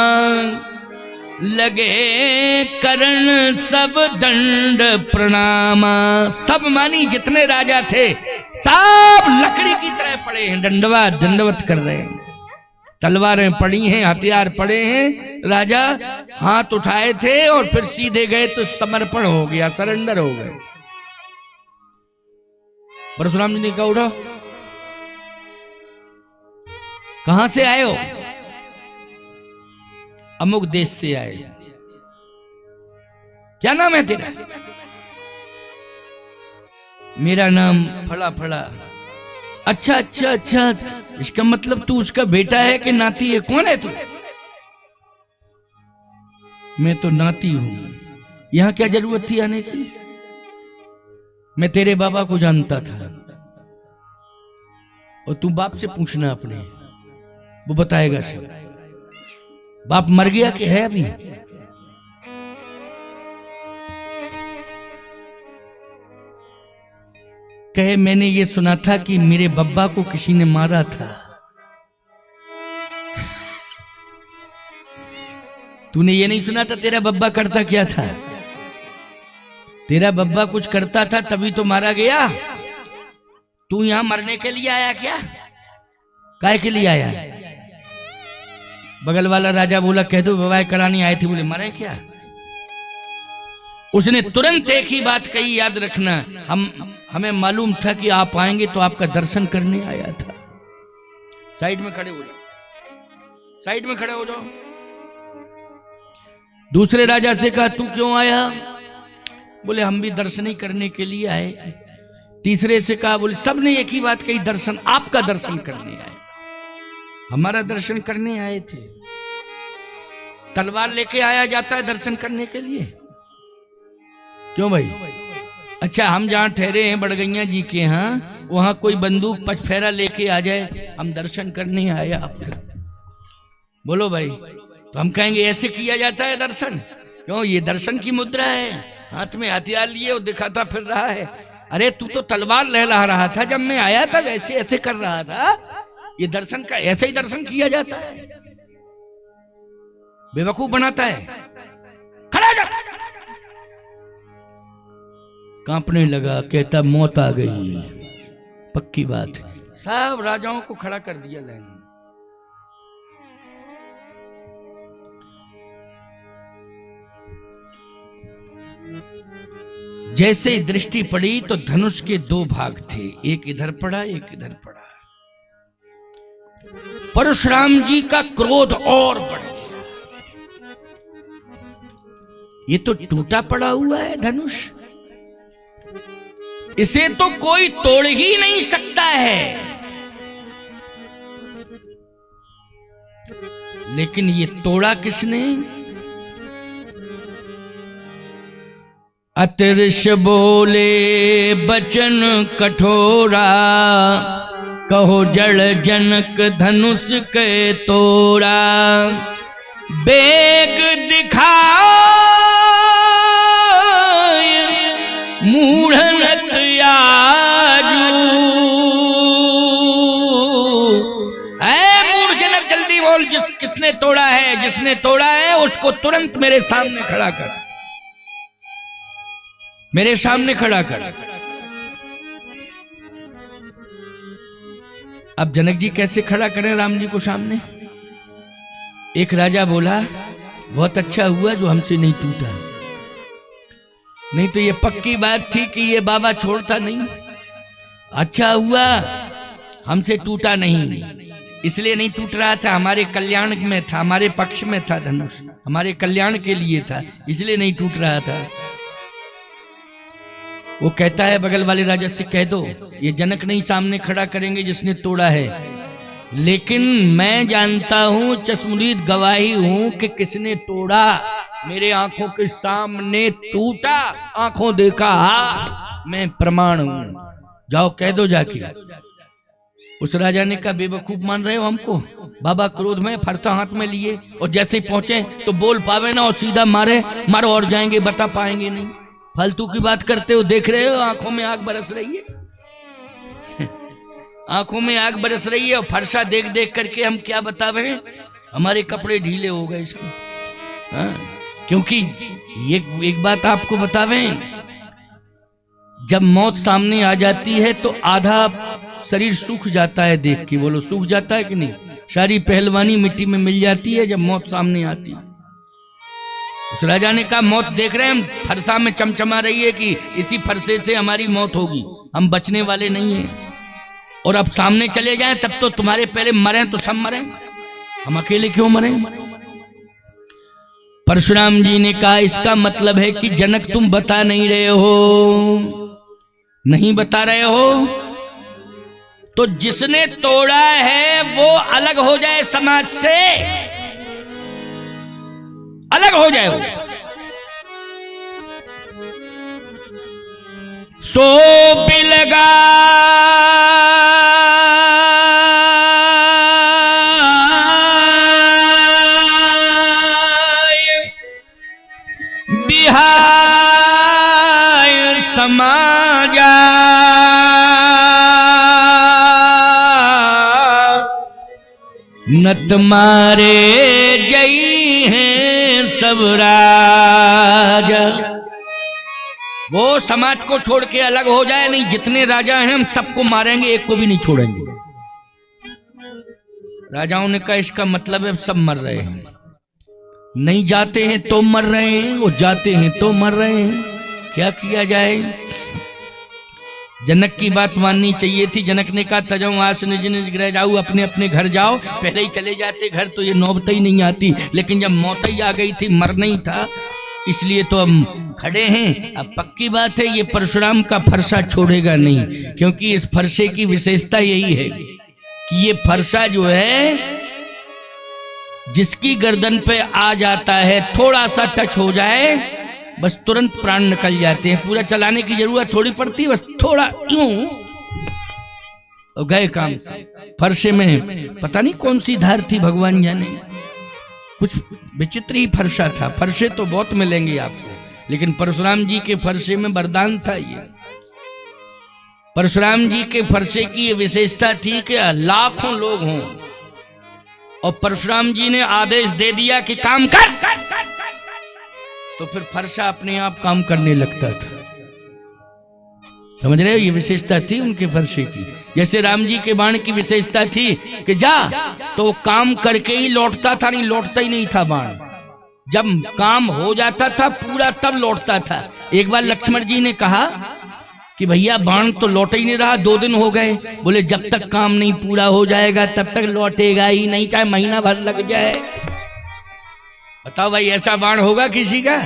Speaker 1: लगे करण सब दंड प्रणामा। सब मानी जितने राजा थे सब लकड़ी की तरह पड़े हैं, दंडवत कर रहे हैं। तलवारें पड़ी हैं, हथियार पड़े हैं। राजा हाथ उठाए थे और फिर सीधे गए तो समर्पण हो गया, सरेंडर हो गए। परशुराम जी ने कहा उठो, कहां से आए हो? अमुक देश से आए। क्या नाम है तेरा? मेरा नाम फला फला। अच्छा अच्छा अच्छा, इसका मतलब तू उसका बेटा है कि नाती है? कौन है तू? मैं तो नाती हूं। यहां क्या जरूरत थी आने की? मैं तेरे बाबा को जानता था। और तू बाप से पूछना अपने, वो बताएगा सब। बाप मर गया कि है अभी? कहे मैंने ये सुना था कि मेरे बब्बा को किसी ने मारा था। तूने ये नहीं सुना था तेरा बब्बा करता क्या था? तेरा बब्बा कुछ करता था तभी तो मारा गया। तू यहां मरने के लिए आया क्या? काहे के लिए आया? बगल वाला राजा बोला कह दो विवाह करानी आए थे। बोले मरे क्या? उसने तुरंत एक ही बात कही, याद रखना, हमें मालूम था कि आप आएंगे तो आपका दर्शन करने आया था। साइड में खड़े हो जाओ, साइड में खड़े हो जाओ। दूसरे राजा से कहा तू क्यों आया? बोले हम भी दर्शन ही करने के लिए आए। तीसरे से कहा, बोले सबने एक ही बात कही, दर्शन, आपका दर्शन करने आए। हमारा दर्शन करने आए थे। तलवार लेके आया जाता है दर्शन करने के लिए? क्यों भाई? अच्छा हम जहां ठहरे हैं बड़गैया जी के यहाँ, वहां कोई बंदूक पचफेरा लेके आ जाए, हम दर्शन करने आए आपका, बोलो भाई, तो हम कहेंगे ऐसे किया जाता है दर्शन? क्यों? ये दर्शन की मुद्रा है। हाथ में हथियार लिए और दिखाता फिर रहा है। अरे तू तो तलवार लहला रहा था जब मैं आया था, वैसे ऐसे कर रहा था। ये दर्शन का ऐसे ही दर्शन किया जाता है? बेवकूफ बनाता है। खड़ा जा। कांपने लगा, कहता मौत आ गई। पक्की बात है। सब राजाओं को खड़ा कर दिया लाइन में। जैसे ही दृष्टि पड़ी तो धनुष के दो भाग थे, एक इधर पड़ा एक इधर पड़ा। परशुराम जी का क्रोध और बढ़ गया। ये तो टूटा पड़ा हुआ है धनुष, इसे तो कोई तोड़ ही नहीं सकता है। लेकिन ये तोड़ा किसने? अतिर्ष बोले बचन कठोरा, कहो जड़ जनक धनुष के तोड़ा। बेग दिखा मूढ़नत आजू। मूढ़ जनक जल्दी बोल, किसने तोड़ा है? जिसने तोड़ा है उसको तुरंत मेरे सामने खड़ा कर, मेरे सामने खड़ा कर। अब जनक जी कैसे खड़ा करें राम जी को सामने? एक राजा बोला बहुत अच्छा हुआ जो हमसे नहीं टूटा, नहीं तो ये पक्की बात थी कि ये बाबा छोड़ता नहीं। अच्छा हुआ हमसे टूटा नहीं, इसलिए नहीं टूट रहा था, हमारे कल्याण में था, हमारे पक्ष में था धनुष, हमारे कल्याण के लिए था, इसलिए नहीं टूट रहा था। वो कहता है बगल वाले राजा से कह दो ये जनक नहीं सामने खड़ा करेंगे जिसने तोड़ा है, लेकिन मैं जानता हूं, चश्मदीद गवाही हूं कि किसने तोड़ा। मेरे आंखों के सामने टूटा, आंखों देखा, मैं प्रमाण हूं। जाओ कह दो जाके। उस राजा ने कहा बेवकूफ मान रहे हो हमको? बाबा क्रोध में फरसा हाथ में लिए और जैसे ही पहुंचे तो बोल पावे ना और सीधा मारे, मारो और जाएंगे, बता पाएंगे नहीं। फालतू की बात करते हो, देख रहे हो आंखों में आग बरस रही है। आंखों में आग बरस रही है और फरसा देख देख करके हम क्या बतावे, हमारे कपड़े ढीले हो गए सब। हाँ क्योंकि ये एक बात आपको बतावें, जब मौत सामने आ जाती है तो आधा शरीर सूख जाता है देख के। बोलो सूख जाता है कि नहीं? सारी पहलवानी मिट्टी में मिल जाती है जब मौत सामने आती है। उस राजा ने कहा मौत देख रहे हैं हम, फरसा में चमचमा रही है कि इसी फरसे से हमारी मौत होगी, हम बचने वाले नहीं हैं। और अब सामने चले जाएं तब तो तुम्हारे पहले मरे तो सब मरे, हम अकेले क्यों मरे? परशुराम जी ने कहा इसका मतलब है कि जनक तुम बता नहीं रहे हो, नहीं बता रहे हो तो जिसने तोड़ा है वो अलग हो जाए, समाज से अलग हो जाए वो। सो बिलगा बिहाय समाजा नत मारे जई हैं सब राजा। वो समाज को छोड़ के अलग हो जाए, नहीं जितने राजा हैं हम सबको मारेंगे, एक को भी नहीं छोड़ेंगे। राजाओं ने कहा इसका मतलब है सब मर रहे हैं, नहीं जाते हैं तो मर रहे हैं, वो जाते हैं तो मर रहे हैं, क्या किया जाए? जनक की बात माननी चाहिए थी। जनक ने कहा तजऊ आस निज निज गृह जाऊ, अपने अपने घर जाओ। पहले ही चले जाते घर तो ये नौबत ही नहीं आती, लेकिन जब मौत ही आ गई थी, मरना ही था, इसलिए तो हम खड़े हैं। अब पक्की बात है ये परशुराम का फरसा छोड़ेगा नहीं, क्योंकि इस फरसे की विशेषता यही है कि ये फरसा जो है जिसकी गर्दन पे आ जाता है, थोड़ा सा टच हो जाए बस तुरंत प्राण निकल जाते हैं। पूरा चलाने की जरूरत थोड़ी पड़ती, बस थोड़ा यूं और गए काम। फरसे में पता नहीं कौन सी धार थी, भगवान जाने, कुछ विचित्र ही फरसा था। फरसे तो बहुत मिलेंगे आपको, लेकिन परशुराम जी के फरसे में वरदान था ये। परशुराम जी के फरसे की ये विशेषता थी कि लाखों लोग हों और परशुराम जी ने आदेश दे दिया कि काम कर, तो फिर फरसा अपने आप काम करने लगता था। समझ रहे हो? ये विशेषता थी उनके फरसे की। जैसे राम जी के बाण की विशेषता थी कि जा, तो काम करके ही लौटता था, नहीं लौटता ही नहीं था बाण। जब काम हो जाता था पूरा तब लौटता था। एक बार लक्ष्मण जी ने कहा कि भैया बाण तो लौट ही नहीं रहा, 2 दिन हो गए। बोले जब तक काम नहीं पूरा हो जाएगा तब तक लौटेगा ही नहीं, चाहे महीना भर लग जाए। बताओ भाई ऐसा बाण होगा किसी का?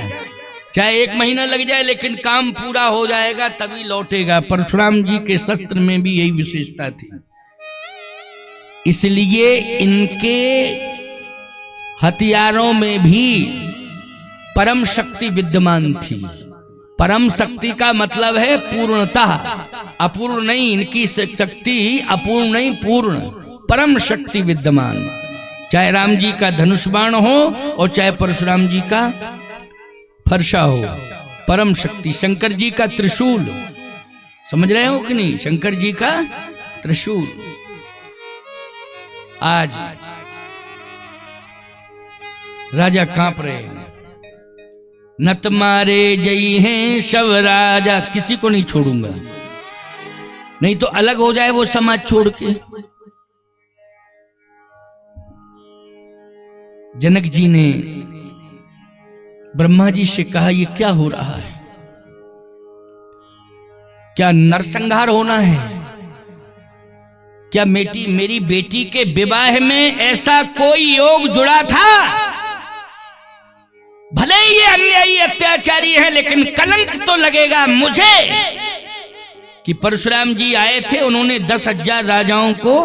Speaker 1: चाहे 1 महीना लग जाए, लेकिन काम पूरा हो जाएगा तभी लौटेगा। परशुराम जी के शस्त्र में भी यही विशेषता थी, इसलिए इनके हथियारों में भी परम शक्ति विद्यमान थी। परम शक्ति का मतलब है पूर्णता, अपूर्ण नहीं। इनकी शक्ति अपूर्ण नहीं, पूर्ण परम शक्ति विद्यमान। चाहे राम जी का धनुष बाण हो और चाहे परशुराम जी का फरसा हो, परम शक्ति। शंकर जी का त्रिशूल, समझ रहे हो कि नहीं? शंकर जी का त्रिशूल। आज राजा कांप रहे हैं, नत मारे जई हैं सब राजा। किसी को नहीं छोड़ूंगा, नहीं तो अलग हो जाए वो समाज छोड़ के। जनक जी ने ब्रह्मा जी से कहा ये क्या हो रहा है? क्या नरसंहार होना है? क्या मेरी बेटी के विवाह में ऐसा कोई योग जुड़ा था? भले ही ये अन्यायी अत्याचारी है, लेकिन कलंक तो लगेगा मुझे कि परशुराम जी आए थे, उन्होंने 10,000 राजाओं को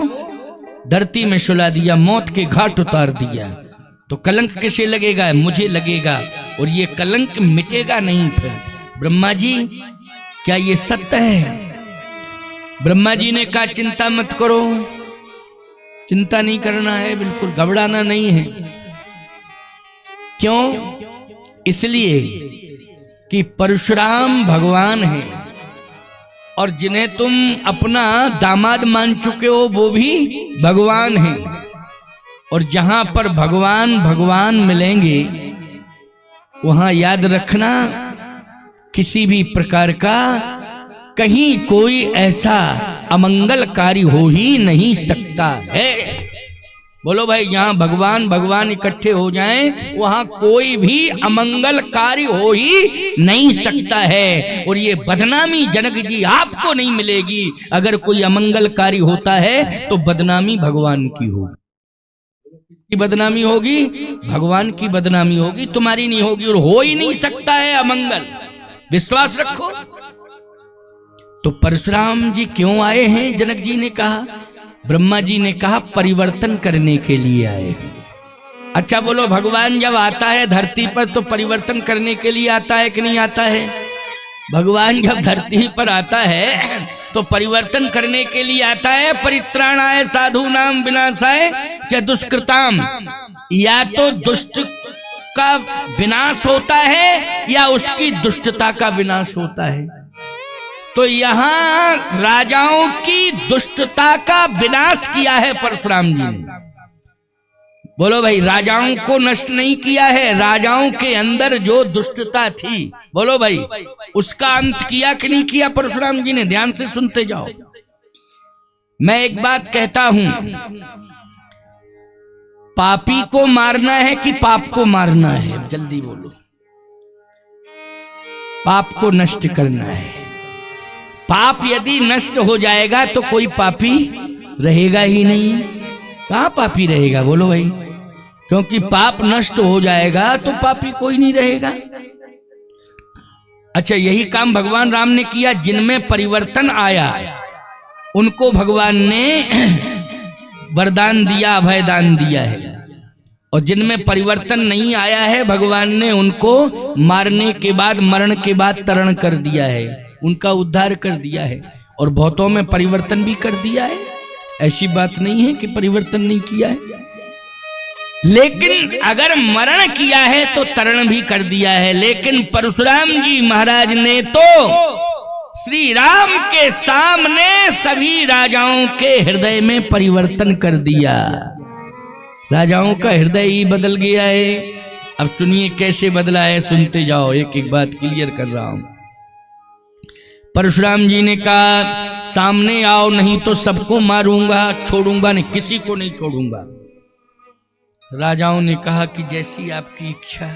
Speaker 1: धरती में सुला दिया, मौत के घाट उतार दिया। तो कलंक किसे लगेगा? मुझे लगेगा, और ये कलंक मिटेगा नहीं। फिर ब्रह्मा जी क्या ये सत्य है? ब्रह्मा जी ने कहा चिंता मत करो, चिंता नहीं करना है, बिल्कुल घबराना नहीं है। क्यों? इसलिए कि परशुराम भगवान है, और जिन्हें तुम अपना दामाद मान चुके हो वो भी भगवान है। और जहां पर भगवान भगवान मिलेंगे वहां याद रखना, किसी भी प्रकार का कहीं कोई ऐसा अमंगलकारी हो ही नहीं सकता है। बोलो भाई, जहां भगवान भगवान इकट्ठे हो जाएं वहां कोई भी अमंगलकारी हो ही नहीं सकता है। और ये बदनामी जनक जी आपको नहीं मिलेगी। अगर कोई अमंगलकारी होता है तो बदनामी भगवान की होगी। किसकी बदनामी होगी? भगवान की बदनामी होगी, तुम्हारी नहीं होगी। और हो ही नहीं सकता है अमंगल, विश्वास रखो। तो परशुराम जी क्यों आए हैं? जनक जी ने कहा, ब्रह्मा जी ने कहा परिवर्तन करने के लिए आए। अच्छा बोलो, भगवान जब आता है धरती पर तो परिवर्तन करने के लिए आता है कि नहीं आता है? भगवान जब धरती पर आता है तो परिवर्तन करने के लिए आता है। परित्राणाय साधूनाम विनाशाय च दुष्कृताम। या तो दुष्ट का विनाश होता है या उसकी दुष्टता का विनाश होता है। तो यहां राजाओं की दुष्टता का विनाश किया है परशुराम जी ने। बोलो भाई, राजाओं को नष्ट नहीं किया है, राजाओं के अंदर जो दुष्टता थी, बोलो भाई, उसका अंत किया कि नहीं किया परशुराम जी ने? ध्यान से सुनते जाओ। मैं एक बात कहता हूं, पापी को मारना है कि पाप को मारना है? जल्दी बोलो। पाप को नष्ट करना है। पाप यदि नष्ट हो जाएगा तो कोई पापी रहेगा ही नहीं। कहां पापी रहेगा? बोलो भाई, क्योंकि पाप नष्ट हो जाएगा तो पापी कोई नहीं रहेगा। अच्छा, यही काम भगवान राम ने किया। जिनमें परिवर्तन आया उनको भगवान ने वरदान दिया, अभयदान दिया है। और जिनमें परिवर्तन नहीं आया है भगवान ने उनको मारने के बाद, मरण के बाद तरण कर दिया है, उनका उद्धार कर दिया है। और बहुतों में परिवर्तन भी कर दिया है। ऐसी बात नहीं है कि परिवर्तन नहीं किया है, लेकिन अगर मरण किया है तो तरण भी कर दिया है। लेकिन परशुराम जी महाराज ने तो श्री राम के सामने सभी राजाओं के हृदय में परिवर्तन कर दिया। राजाओं का हृदय ही बदल गया है। अब सुनिए कैसे बदला है, सुनते जाओ, एक एक बात क्लियर कर रहा हूं। परशुराम जी ने कहा, सामने आओ नहीं तो सबको मारूंगा, छोड़ूंगा नहीं, किसी को नहीं छोड़ूंगा। राजाओं ने कहा कि जैसी आपकी इच्छा।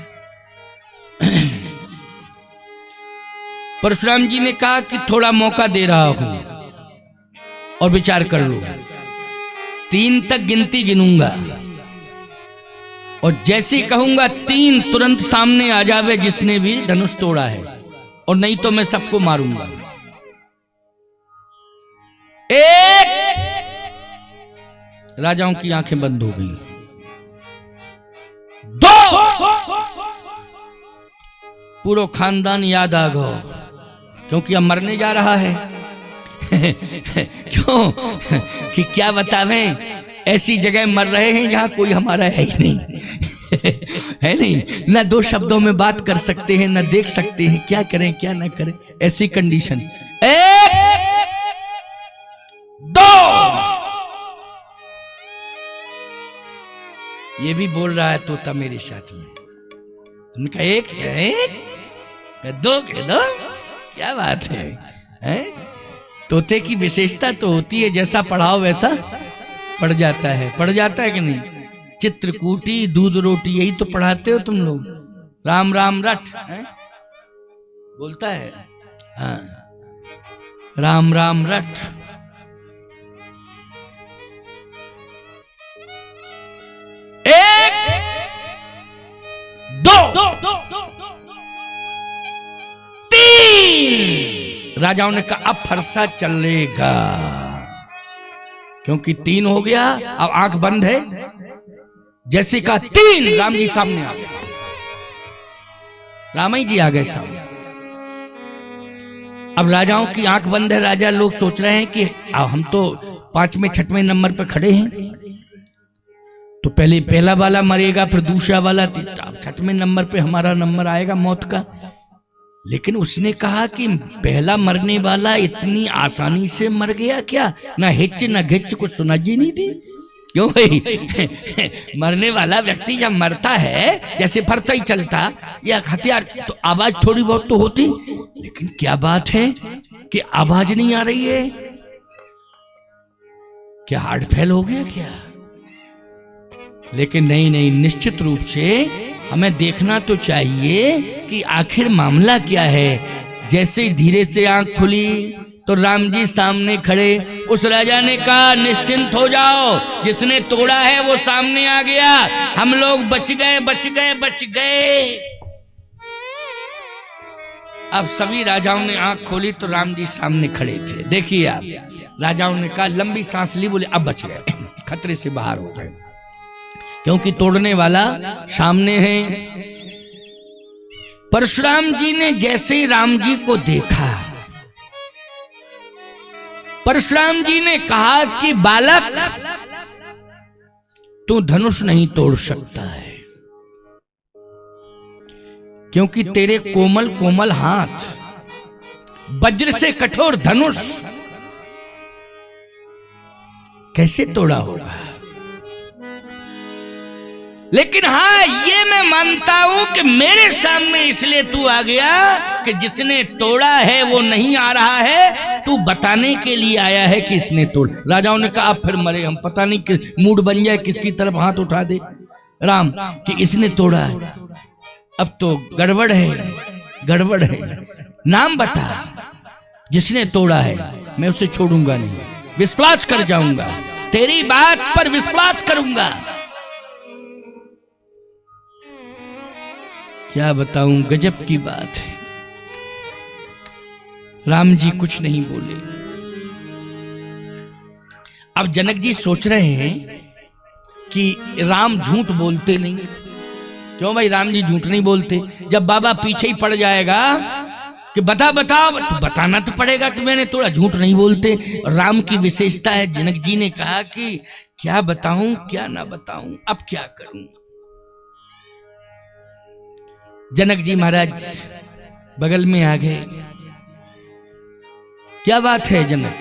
Speaker 1: परशुराम जी ने कहा कि थोड़ा मौका दे रहा हूं और विचार कर लो। 3 तक गिनती गिनूंगा और जैसे कहूंगा 3 तुरंत सामने आ जावे जिसने भी धनुष तोड़ा है, और नहीं तो मैं सबको मारूंगा। 1। राजाओं की आंखें बंद हो गई। 2। पूरा खानदान याद आ गया, क्योंकि अब मरने जा रहा है। क्यों कि क्या बतावें, ऐसी जगह मर रहे हैं जहां कोई हमारा है ही नहीं। है नहीं, ना 2 शब्दों में बात कर सकते हैं, ना देख सकते हैं, क्या करें क्या ना करें, ऐसी कंडीशन। 1, 2। ये भी बोल रहा है तोता मेरे साथ में। उनका 1 है, 2 है, 2। क्या बात है? तोते की विशेषता तो होती है जैसा पढ़ाओ वैसा पढ़ जाता है। पढ़ जाता है कि नहीं? चित्रकूटी, दूध रोटी, यही तो पढ़ाते हो तुम लोग। राम राम रट है? बोलता है। हाँ, राम राम रट। एक, दो, 3। राजाओं ने कहा अब फरसा चलेगा, क्योंकि 3 हो गया। अब आंख बंद है, जैसे कहा 3, राम जी सामने आ गए। रामाई जी आ गए सामने। अब राजाओं की आंख बंद है। राजा लोग सोच रहे हैं कि हम तो 5वें 6वें नंबर पर खड़े हैं, तो पहले पहला वाला मरेगा, फिर दूसरा वाला, 6वें नंबर पे हमारा नंबर आएगा मौत का। लेकिन उसने कहा कि पहला मरने वाला इतनी आसानी से मर गया क्या? ना हिच ना घिच, कुछ सुना जी नहीं थी। क्यों भाई? मरने वाला व्यक्ति जब मरता है, जैसे फरता ही चलता या हथियार, तो आवाज थोड़ी बहुत तो होती, लेकिन क्या बात है कि आवाज नहीं आ रही है? क्या हार्ट फेल हो गया क्या? लेकिन नहीं नहीं, निश्चित रूप से हमें देखना तो चाहिए कि आखिर मामला क्या है। जैसे धीरे से आंख खुली तो राम जी सामने खड़े। उस राजा ने कहा निश्चिंत हो जाओ, जिसने तोड़ा है वो सामने आ गया, हम लोग बच गए बच गए बच गए। अब सभी राजाओं ने आंख खोली तो राम जी सामने खड़े थे। देखिए आप, राजाओं ने कहा, लंबी सांस ली, बोले अब बच गए, खतरे से बाहर हो गए, क्योंकि तोड़ने वाला सामने है। परशुराम जी ने जैसे ही राम जी को देखा, परशुराम जी ने कहा कि बालक, तू धनुष नहीं तोड़ सकता है, क्योंकि तेरे कोमल कोमल हाथ, वज्र से कठोर धनुष कैसे तोड़ा होगा। लेकिन हाँ, ये मैं मानता हूं कि मेरे सामने इसलिए तू आ गया कि जिसने तोड़ा है वो नहीं आ रहा है, तू बताने के लिए आया है कि इसने तोड़। राजाओं ने कहा अब फिर मरे हम, पता नहीं कि मूड बन जाए किसकी तरफ हाथ उठा दे राम कि इसने तोड़ा है। अब तो गड़बड़ है, गड़बड़ है। नाम बता, जिसने तोड़ा है, मैं उसे छोड़ूंगा नहीं, विश्वास कर जाऊंगा, तेरी बात पर विश्वास करूंगा। क्या बताऊं, गजब की बात है। राम जी कुछ नहीं बोले। अब जनक जी सोच रहे हैं कि राम झूठ बोलते नहीं। क्यों भाई, राम जी झूठ नहीं बोलते। जब बाबा पीछे ही पड़ जाएगा कि बता बताओ, तो बताना तो पड़ेगा कि मैंने तोड़ा, झूठ नहीं बोलते। राम की विशेषता है। जनक जी ने कहा कि क्या बताऊं क्या ना बताऊं, अब क्या करूं। जनक जी महाराज बगल में आ गए। क्या बात है जनक,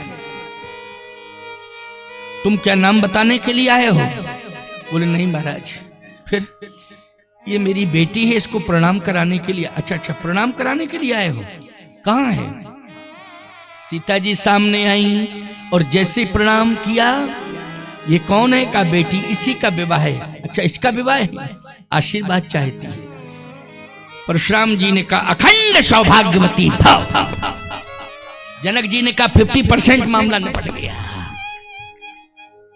Speaker 1: तुम क्या नाम बताने के लिए आए हो? बोले नहीं महाराज। फिर? ये मेरी बेटी है, इसको प्रणाम कराने के लिए। अच्छा अच्छा, प्रणाम कराने के लिए आए हो, कहाँ है? सीता जी सामने आई और जैसे प्रणाम किया, ये कौन है? का बेटी, इसी का विवाह है। अच्छा, इसका विवाह है, आशीर्वाद चाहती है। परशुराम जी ने कहा अखंड सौभाग्यवती भव। जनक जी ने कहा 50% मामला निपट गया,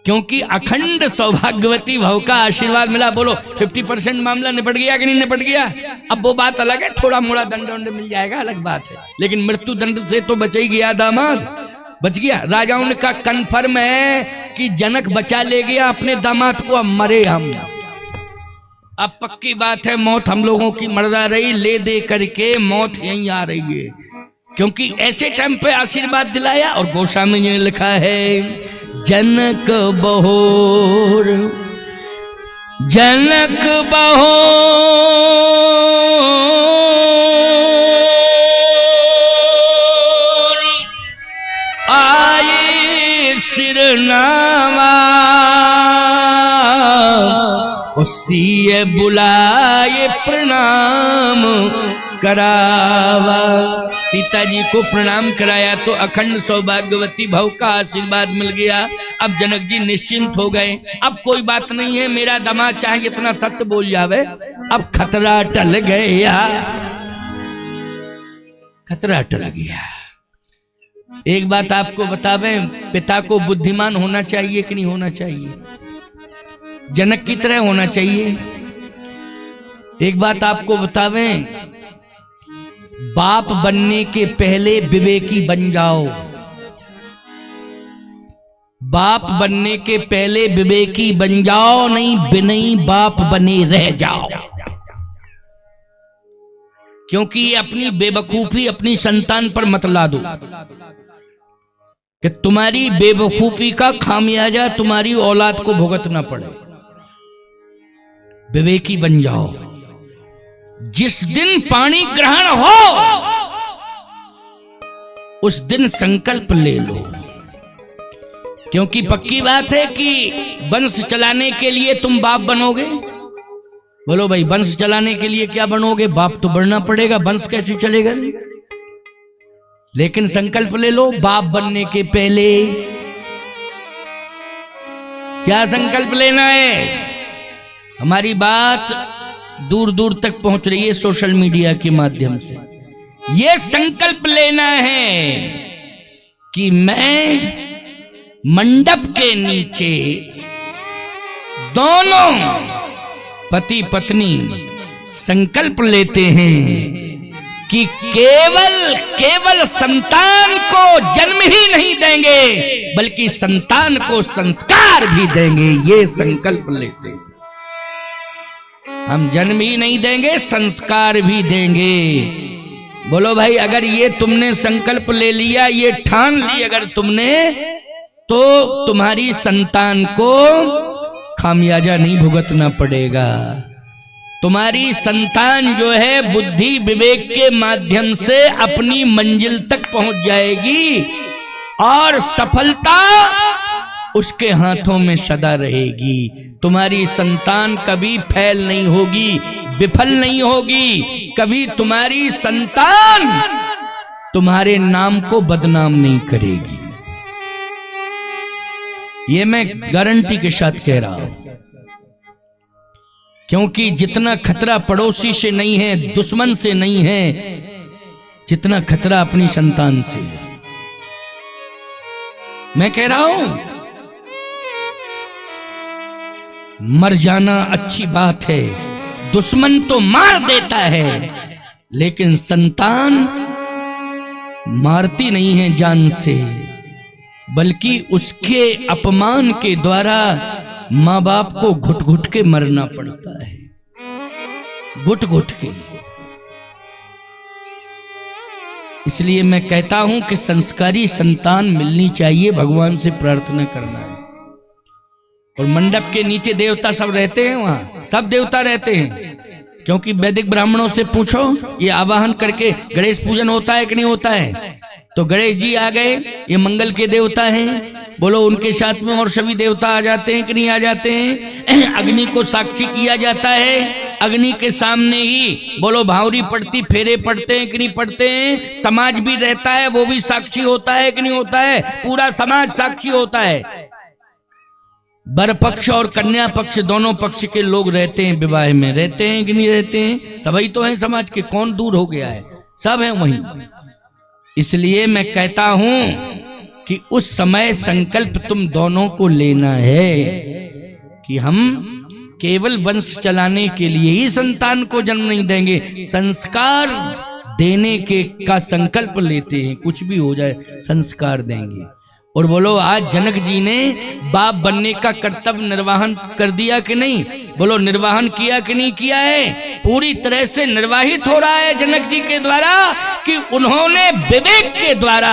Speaker 1: क्योंकि अखंड सौभाग्यवती भव का आशीर्वाद मिला। बोलो 50% मामला निपट गया कि नहीं निपट गया? अब वो बात अलग है, थोड़ा मोड़ा दंड दंड मिल जाएगा, अलग बात है, लेकिन मृत्यु दंड से तो बच ही गया दामाद, बच गया। राजाओं ने कहा कन्फर्म है कि जनक बचा ले गया अपने दामाद को, अब मरे हम। अब पक्की बात है, मौत हम लोगों की मर्दा रही, ले दे करके मौत यहीं आ रही है, क्योंकि ऐसे टाइम पे आशीर्वाद दिलाया। और गोस्वामी जी ने लिखा है जनक बहोर, जनक बहोर आए सिरनामा, उसी बुलाए प्रणाम करावा। सीता जी को प्रणाम कराया तो अखंड सौभाग्यवती भव का आशीर्वाद मिल गया। अब जनक जी निश्चिंत हो गए। अब कोई बात नहीं है, मेरा दामाद चाहे इतना सत्य बोल जावे, अब खतरा टल गया, खतरा टल गया। एक बात आपको बतावें, पिता को बुद्धिमान होना चाहिए कि नहीं होना चाहिए? जनक की तरह होना चाहिए। एक बात आपको बतावें, बाप बनने के पहले विवेकी बन जाओ, बाप बनने के पहले विवेकी बन जाओ, नहीं बिनई बाप बने रह जाओ। क्योंकि अपनी बेवकूफी अपनी संतान पर मत ला दो कि तुम्हारी बेवकूफी का खामियाजा तुम्हारी औलाद को भुगतना पड़े। विवेकी बन जाओ। जिस दिन पानी ग्रहण हो उस दिन संकल्प ले लो क्योंकि पक्की बात है कि वंश चलाने के लिए तुम बाप बनोगे। बोलो भाई, वंश चलाने के लिए क्या बनोगे? बाप तो बनना पड़ेगा, वंश कैसे चलेगा? लेकिन संकल्प ले लो बाप बनने के पहले। क्या संकल्प लेना है? हमारी बात दूर दूर तक पहुंच रही है सोशल मीडिया के माध्यम से। यह संकल्प लेना है कि मैं मंडप के नीचे दोनों पति पत्नी संकल्प लेते हैं कि केवल संतान को जन्म ही नहीं देंगे, बल्कि संतान को संस्कार भी देंगे। ये संकल्प लेते हैं। हम जन्म ही नहीं देंगे, संस्कार भी देंगे। बोलो भाई, अगर ये तुमने संकल्प ले लिया, ये ठान ली अगर तुमने, तो तुम्हारी संतान को खामियाजा नहीं भुगतना पड़ेगा। तुम्हारी संतान जो है बुद्धि विवेक के माध्यम से अपनी मंजिल तक पहुंच जाएगी और सफलता उसके हाथों में सदा रहेगी। तुम्हारी संतान कभी फेल नहीं होगी, विफल नहीं होगी। कभी तुम्हारी संतान तुम्हारे नाम को बदनाम नहीं करेगी। ये मैं गारंटी के साथ कह रहा हूं, क्योंकि जितना खतरा पड़ोसी से नहीं है, दुश्मन से नहीं है, जितना खतरा अपनी संतान से है। मैं कह रहा हूं, मर जाना अच्छी बात है, दुश्मन तो मार देता है, लेकिन संतान मारती नहीं है जान से, बल्कि उसके अपमान के द्वारा माँ बाप को घुट घुट के मरना पड़ता है, घुट घुट के। इसलिए मैं कहता हूं कि संस्कारी संतान मिलनी चाहिए, भगवान से प्रार्थना करना है। और मंडप के नीचे देवता सब रहते हैं, वहां सब देवता रहते हैं, क्योंकि वैदिक ब्राह्मणों से पूछो, ये आवाहन करके गणेश पूजन होता है कि नहीं होता है? तो गणेश जी आ गए, ये मंगल के देवता हैं। बोलो, उनके साथ में और सभी देवता आ जाते हैं कि नहीं आ जाते हैं? अग्नि को साक्षी किया जाता है, अग्नि के सामने ही बोलो भावरी पड़ती, फेरे पड़ते हैं कि नहीं पड़ते हैं? समाज भी रहता है, वो भी साक्षी होता है कि नहीं होता है? पूरा समाज साक्षी होता है। वर पक्ष और कन्या पक्ष दोनों पक्ष के लोग रहते हैं, विवाह में रहते हैं कि नहीं रहते हैं? सभी तो हैं समाज के, कौन दूर हो गया है? सब है वहीं। इसलिए मैं कहता हूं कि उस समय संकल्प तुम दोनों को लेना है कि हम केवल वंश चलाने के लिए ही संतान को जन्म नहीं देंगे, संस्कार देने के का संकल्प लेते हैं। कुछ भी हो जाए संस्कार देंगे। और बोलो, आज जनक जी ने बाप बनने का कर्तव्य निर्वाहन कर दिया कि नहीं? बोलो, निर्वाहन किया कि नहीं किया है? पूरी तरह से निर्वाहित हो रहा है जनक जी के द्वारा, कि उन्होंने विवेक के द्वारा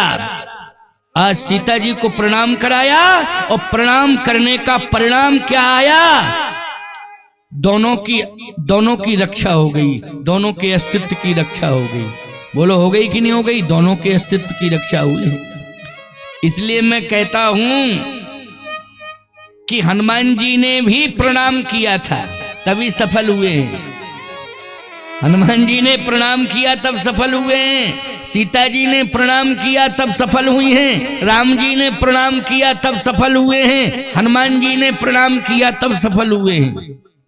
Speaker 1: आज सीता जी को प्रणाम कराया, और प्रणाम करने का परिणाम क्या आया? दोनों की रक्षा हो गई, दोनों के अस्तित्व की रक्षा हो गई। बोलो, हो गई कि नहीं हो गई? दोनों के अस्तित्व की रक्षा हुई। इसलिए मैं कहता हूं कि हनुमान जी ने भी प्रणाम किया था, तभी सफल हुए हैं। हनुमान जी ने प्रणाम किया तब सफल हुए हैं। सीता जी ने प्रणाम किया तब सफल हुई हैं। राम जी ने प्रणाम किया तब सफल हुए हैं। हनुमान जी ने प्रणाम किया तब सफल हुए हैं।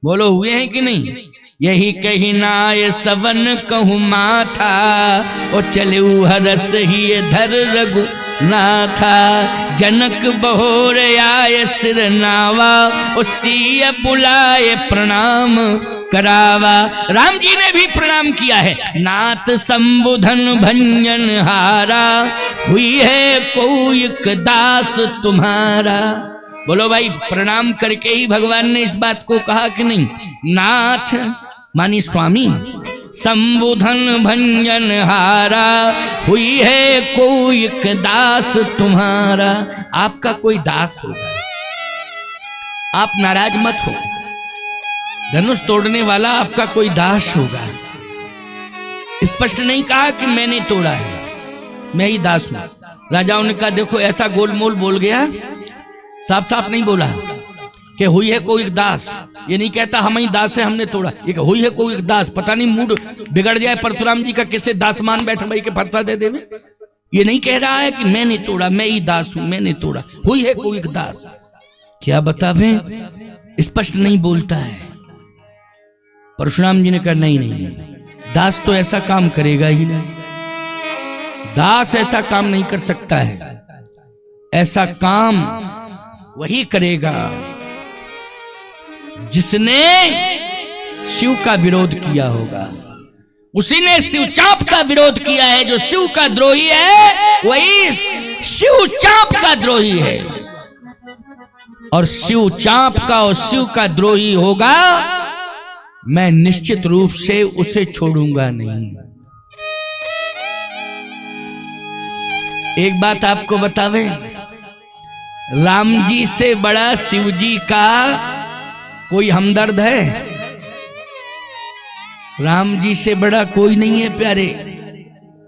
Speaker 1: बोलो, हुए हैं कि नहीं? यही कही नाय सवन कहूँ माथा, और चले हरस ही धर रघु नाथा। जनक बहोर आय सिर नावा, उसी बुलाए प्रणाम करावा। राम जी ने भी प्रणाम किया है। नाथ संबुधन भंजन हारा, हुई है कोई दास तुम्हारा। बोलो भाई, प्रणाम करके ही भगवान ने इस बात को कहा कि नहीं? नाथ मानी स्वामी, संबुधन भंजन हारा, हुई है कोई दास तुम्हारा। आपका कोई दास होगा, आप नाराज मत हो। धनुष तोड़ने वाला आपका कोई दास होगा। स्पष्ट नहीं कहा कि मैंने तोड़ा है, मैं ही दास हूं। राजाओं ने कहा, देखो ऐसा गोलमोल बोल गया साफ साफ नहीं बोला कि हुई है कोई दास, ये नहीं कहता हम ही दास है हमने तोड़ा, ये हुई है कोई दास, पता नहीं मूड बिगड़ जाए परशुराम जी का, किसे दास मान बैठे भाई के फरसा दे देवे। ये नहीं कह रहा है कि मैंने तोड़ा, मैं ही दास हूं, मैंने तोड़ा, हुई है कोई दास। क्या बतावे, स्पष्ट नहीं बोलता है। परशुराम जी ने कहा नहीं नहीं, दास तो ऐसा काम करेगा ही नहीं, दास ऐसा काम नहीं कर सकता है, ऐसा काम वही करेगा जिसने शिव का विरोध किया होगा। उसी ने शिवचाप का विरोध किया है। जो शिव का द्रोही है वही शिवचाप का द्रोही है, और शिवचाप का और शिव का द्रोही होगा, मैं निश्चित रूप से उसे छोड़ूंगा नहीं। एक बात आपको बतावे, राम जी से बड़ा शिव जी का कोई हमदर्द है? राम जी से बड़ा कोई नहीं है प्यारे।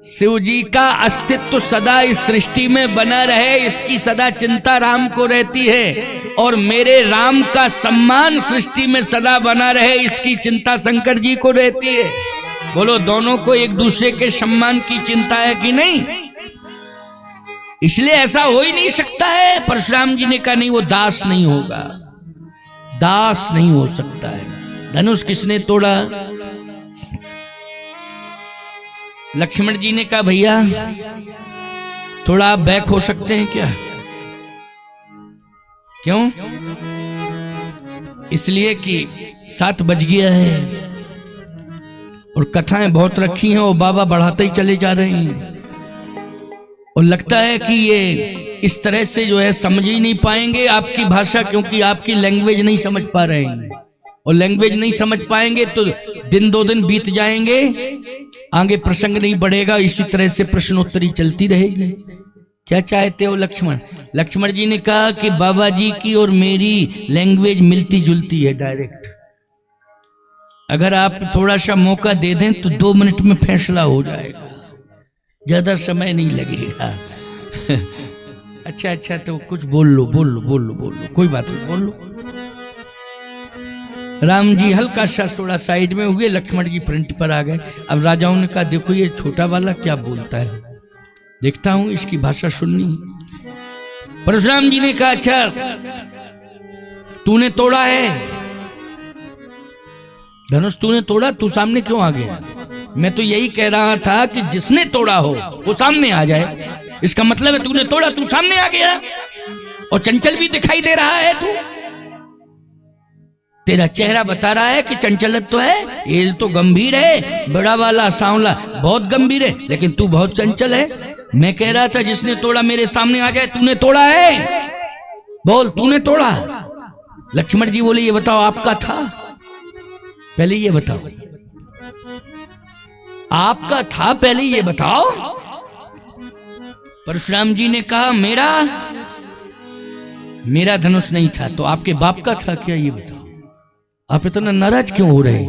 Speaker 1: शिव जी का अस्तित्व सदा इस सृष्टि में बना रहे, इसकी सदा चिंता राम को रहती है, और मेरे राम का सम्मान सृष्टि में सदा बना रहे, इसकी चिंता शंकर जी को रहती है। बोलो, दोनों को एक दूसरे के सम्मान की चिंता है कि नहीं? इसलिए ऐसा हो ही नहीं सकता है। परशुराम जी ने कहा नहीं, वो दास नहीं होगा, दास नहीं हो सकता है। धनुष किसने तोड़ा? लक्ष्मण जी ने कहा भैया थोड़ा आप बैक हो सकते हैं क्या? क्यों? इसलिए कि 7 बज गया है और कथाएं बहुत रखी हैं और बाबा बढ़ाते ही चले जा रहे हैं, और लगता है कि ये इस तरह से जो है समझ ही नहीं पाएंगे आपकी भाषा, क्योंकि आपकी लैंग्वेज नहीं समझ पा रहे हैं, और लैंग्वेज नहीं समझ पाएंगे तो दिन 2 दिन बीत जाएंगे, आगे प्रसंग नहीं बढ़ेगा, इसी तरह से प्रश्नोत्तरी चलती रहेगी। क्या चाहते हो लक्ष्मण? लक्ष्मण जी ने कहा कि बाबा जी की और मेरी लैंग्वेज मिलती जुलती है डायरेक्ट, अगर आप थोड़ा सा मौका दे दें तो 2 मिनट में फैसला हो जाएगा, ज्यादा समय नहीं लगेगा। अच्छा तो कुछ बोल लो, कोई बात नहीं, बोल लो। राम जी हल्का सा थोड़ा साइड में हुए, लक्ष्मण जी फ्रंट पर आ गए। अब राजाओं ने कहा देखो ये छोटा वाला क्या बोलता है, देखता हूं इसकी भाषा सुननी। परशुराम जी ने कहा अच्छा तूने तोड़ा है धनुष, तूने तोड़ा, तू सामने क्यों आ गया? मैं तो यही कह रहा था कि जिसने तोड़ा हो वो सामने आ जाए, इसका मतलब है तूने तोड़ा, तू सामने आ गया, और चंचल भी दिखाई दे रहा है तू, तेरा चेहरा बता रहा है कि चंचलत तो है, ये तो गंभीर है, बड़ा वाला सांवला बहुत गंभीर है, लेकिन तू बहुत चंचल है। मैं कह रहा था जिसने तोड़ा मेरे सामने आ जाए, तूने तोड़ा है, बोल तूने तोड़ा। लक्ष्मण जी बोले ये बताओ आपका था, पहले ये बताओ आपका था, पहले ये बताओ। परशुराम जी ने कहा मेरा धनुष नहीं था, तो आपके बाप का था क्या, ये बताओ। आप इतना नाराज क्यों हो रहे?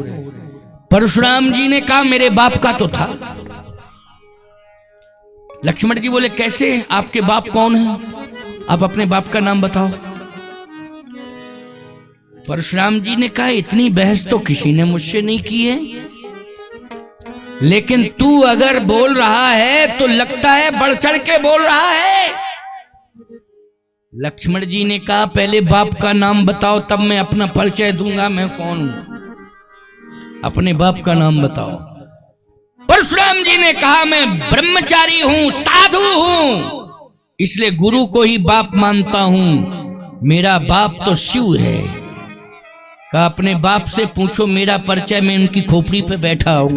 Speaker 1: परशुराम जी ने कहा मेरे बाप का तो था। लक्ष्मण जी बोले कैसे, आपके बाप कौन है, आप अपने बाप का नाम बताओ। परशुराम जी ने कहा इतनी बहस तो किसी ने मुझसे नहीं की है, लेकिन तू अगर बोल रहा है तो लगता है बढ़ चढ़ के बोल रहा है। लक्ष्मण जी ने कहा पहले बाप का नाम बताओ, तब मैं अपना परिचय दूंगा मैं कौन हूं, अपने बाप का नाम बताओ। परशुराम जी ने कहा मैं ब्रह्मचारी हूं, साधु हूं, इसलिए गुरु को ही बाप मानता हूं, मेरा बाप तो शिव है। कहा अपने बाप से पूछो मेरा परिचय, मैं उनकी खोपड़ी पे बैठा हूं।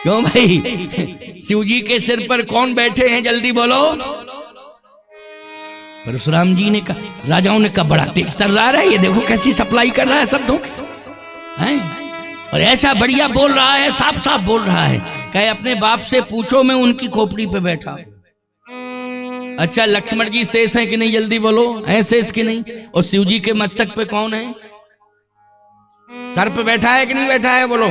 Speaker 1: क्यों भाई, शिव जी के सिर पर कौन बैठे हैं, जल्दी बोलो। परशुराम जी ने कहा, राजाओं ने कहा बड़ा तेज तर्रार है, ये देखो कैसी सप्लाई कर रहा है शब्दों की, हैं? और ऐसा बढ़िया बोल रहा है, साफ साफ बोल रहा है। कहे अपने बाप से पूछो मैं उनकी खोपड़ी पे बैठा। अच्छा लक्ष्मण जी शेष है कि नहीं, जल्दी बोलो, है शेष कि नहीं? और शिव जी के मस्तक पे कौन है, सर पे बैठा है कि नहीं बैठा है, बोलो।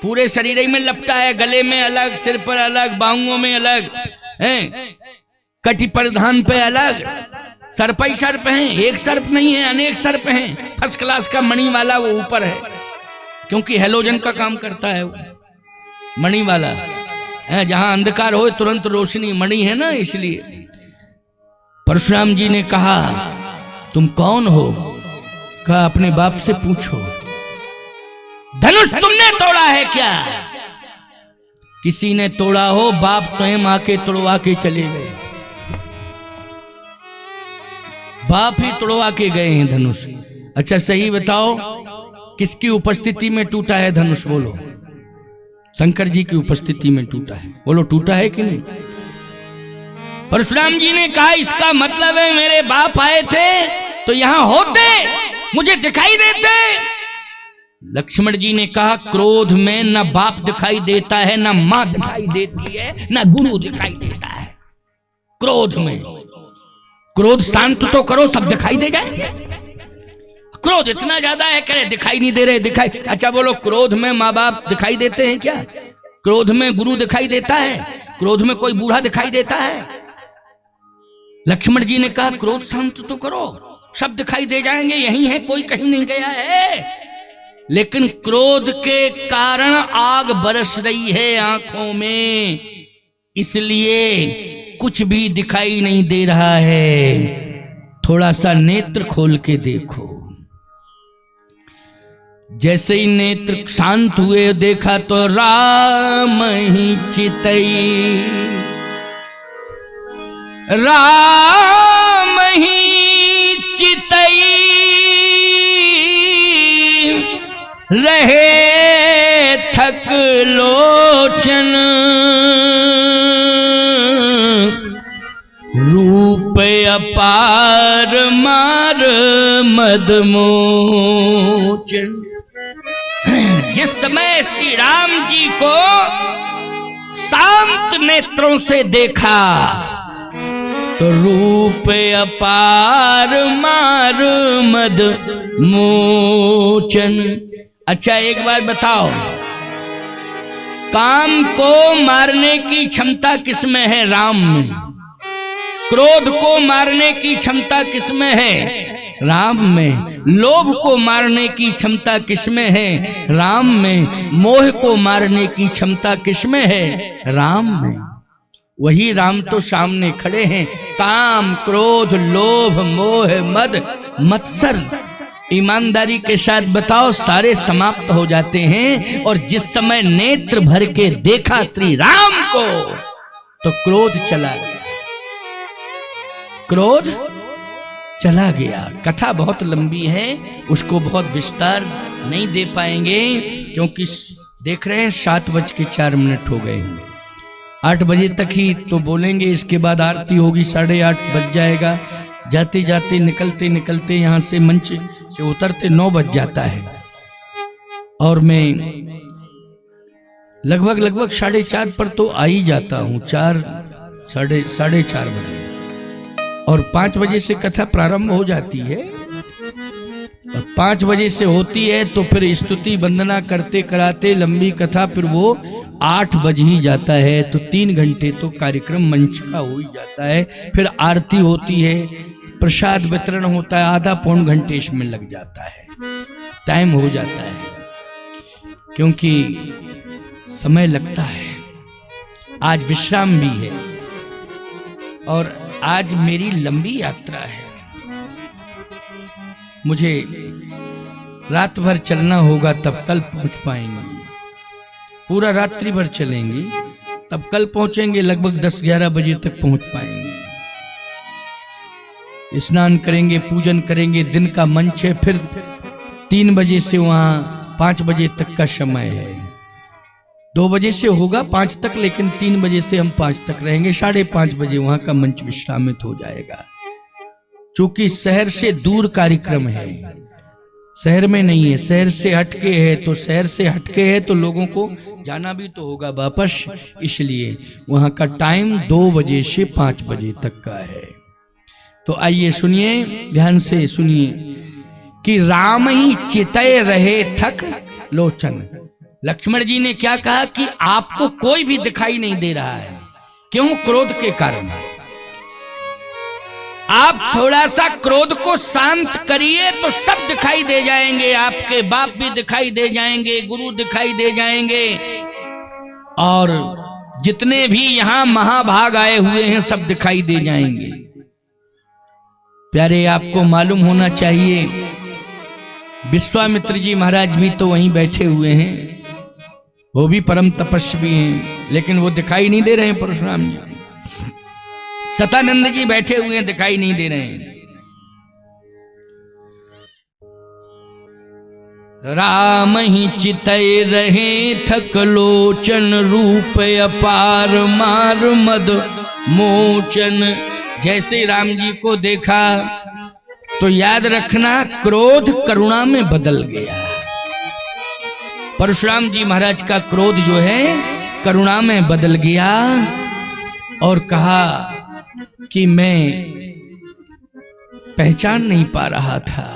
Speaker 1: पूरे शरीर में लपटा है, गले में अलग, सिर पर अलग, बाहुओं में अलग, हैं? कटि परिधान पे अलग, सर्प ही सर्प हैं, एक सर्प नहीं है, अनेक सर्प हैं। फर्स्ट क्लास का मणि वाला वो ऊपर है, क्योंकि हेलोजन का काम करता है वो मणि वाला है। जहां अंधकार हो तुरंत रोशनी, मणि है ना, इसलिए। परशुराम जी ने कहा तुम कौन हो? कहा अपने बाप से पूछो। धनुष तुमने तोड़ा है क्या? किसी ने तोड़ा हो, बाप स्वयं आके तोड़वा के चले गए। बाप ही तोड़वा के गए हैं धनुष। अच्छा सही बताओ, किसकी उपस्थिति में टूटा है धनुष? बोलो। शंकर जी की उपस्थिति में टूटा है। बोलो टूटा है कि नहीं? परशुराम जी ने कहा इसका मतलब है मेरे बाप आए थे तो यहां होते, मुझे दिखाई देते। लक्ष्मण जी ने कहा क्रोध में न बाप दिखाई देता है, न मां दिखाई देती है, न गुरु दिखाई देता है। क्रोध में, क्रोध शांत तो करो, सब दिखाई दे जाए। क्रोध इतना ज्यादा है, करे दिखाई नहीं दे रहे, दिखाई। अच्छा बोलो, क्रोध में माँ बाप दिखाई देते हैं क्या? क्रोध में गुरु दिखाई देता है? क्रोध में कोई बूढ़ा दिखाई देता है? लक्ष्मण जी ने कहा क्रोध शांत तो करो, सब दिखाई दे जाएंगे, यही है, कोई कहीं नहीं गया है। लेकिन क्रोध के कारण आग बरस रही है आंखों में, इसलिए कुछ भी दिखाई नहीं दे रहा है। थोड़ा सा नेत्र खोल के देखो। जैसे ही नेत्र शांत हुए, देखा तो राम ही चितई, राम ही चितई रहे थक लोचन, रूप अपार मार मदमोचन। जिस समय श्री राम जी को शांत नेत्रों से देखा तो रूप अपार मार मद मोचन। अच्छा एक बात बताओ, काम को मारने की क्षमता किसमें है? राम में। क्रोध को मारने की क्षमता किसमें है? राम में। लोभ को मारने की क्षमता किसमें है? राम में। मोह को मारने की क्षमता किसमें है? राम में। वही राम तो सामने खड़े हैं। काम, क्रोध, लोभ, मोह, मद, मत्सर, ईमानदारी के साथ बताओ, सारे समाप्त हो जाते हैं। और जिस समय नेत्र भर के देखा श्री राम को तो क्रोध चला गया, क्रोध चला गया। कथा बहुत लंबी है, उसको बहुत विस्तार नहीं दे पाएंगे, क्योंकि देख रहे हैं 7:04 हो गए हैं। 8 बजे तक ही तो बोलेंगे, इसके बाद आरती होगी, 8:30 बज जाएगा। जाते जाते निकलते निकलते यहाँ से मंच से उतरते 9 बज जाता है। और मैं लगभग 4:30 पर तो आ ही जाता हूँ, 4 4:30 बजे। और 5 बजे से कथा प्रारंभ हो जाती है, और 5 बजे से होती है तो फिर स्तुति वंदना करते कराते लंबी कथा, फिर वो 8 बज ही जाता है। तो 3 घंटे तो कार्यक्रम मंच का हो ही जाता है। फिर आरती होती है, प्रसाद वितरण होता है, आधा पौन घंटे इसमें लग जाता है, टाइम हो जाता है, क्योंकि समय लगता है। आज विश्राम भी है और आज मेरी लंबी यात्रा है। मुझे रात भर चलना होगा, तब कल पहुंच पाएंगे। पूरा रात्रि भर चलेंगे तब कल पहुंचेंगे, लगभग 10-11 बजे तक पहुंच पाएंगे। स्नान करेंगे, पूजन करेंगे, दिन का मंच है। फिर 3 बजे से वहां 5 बजे तक का समय है। 2 बजे से होगा 5 तक, लेकिन 3 बजे से हम 5 तक रहेंगे। 5:30 बजे वहां का मंच विश्रामित हो जाएगा। चूंकि शहर से दूर कार्यक्रम है, शहर में नहीं है, शहर से हटके है। तो शहर से हटके है तो लोगों को जाना भी तो होगा वापस, इसलिए वहां का टाइम 2 बजे से 5 बजे तक का है। तो आइए सुनिए, ध्यान से सुनिए कि राम ही चितय रहे थक लोचन। लक्ष्मण जी ने क्या कहा कि आपको कोई भी दिखाई नहीं दे रहा है। क्यों? क्रोध के कारण। आप थोड़ा सा क्रोध को शांत करिए तो सब दिखाई दे जाएंगे, आपके बाप भी दिखाई दे जाएंगे, गुरु दिखाई दे जाएंगे, और जितने भी यहां महाभाग आए हुए हैं सब दिखाई दे जाएंगे। प्यारे, आपको मालूम होना चाहिए विश्वामित्र जी महाराज भी तो वहीं बैठे हुए हैं, वो भी परम तपस्वी हैं, लेकिन वो दिखाई नहीं दे रहे हैं। परशुराम जी, सतानंद जी बैठे हुए हैं, दिखाई नहीं दे रहे हैं। राम ही चितय रहे थक लोचन, रूप अपार मार मद मोचन। जैसे राम जी को देखा तो याद रखना क्रोध करुणा में बदल गया। परशुराम जी महाराज का क्रोध जो है करुणा में बदल गया और कहा कि मैं पहचान नहीं पा रहा था।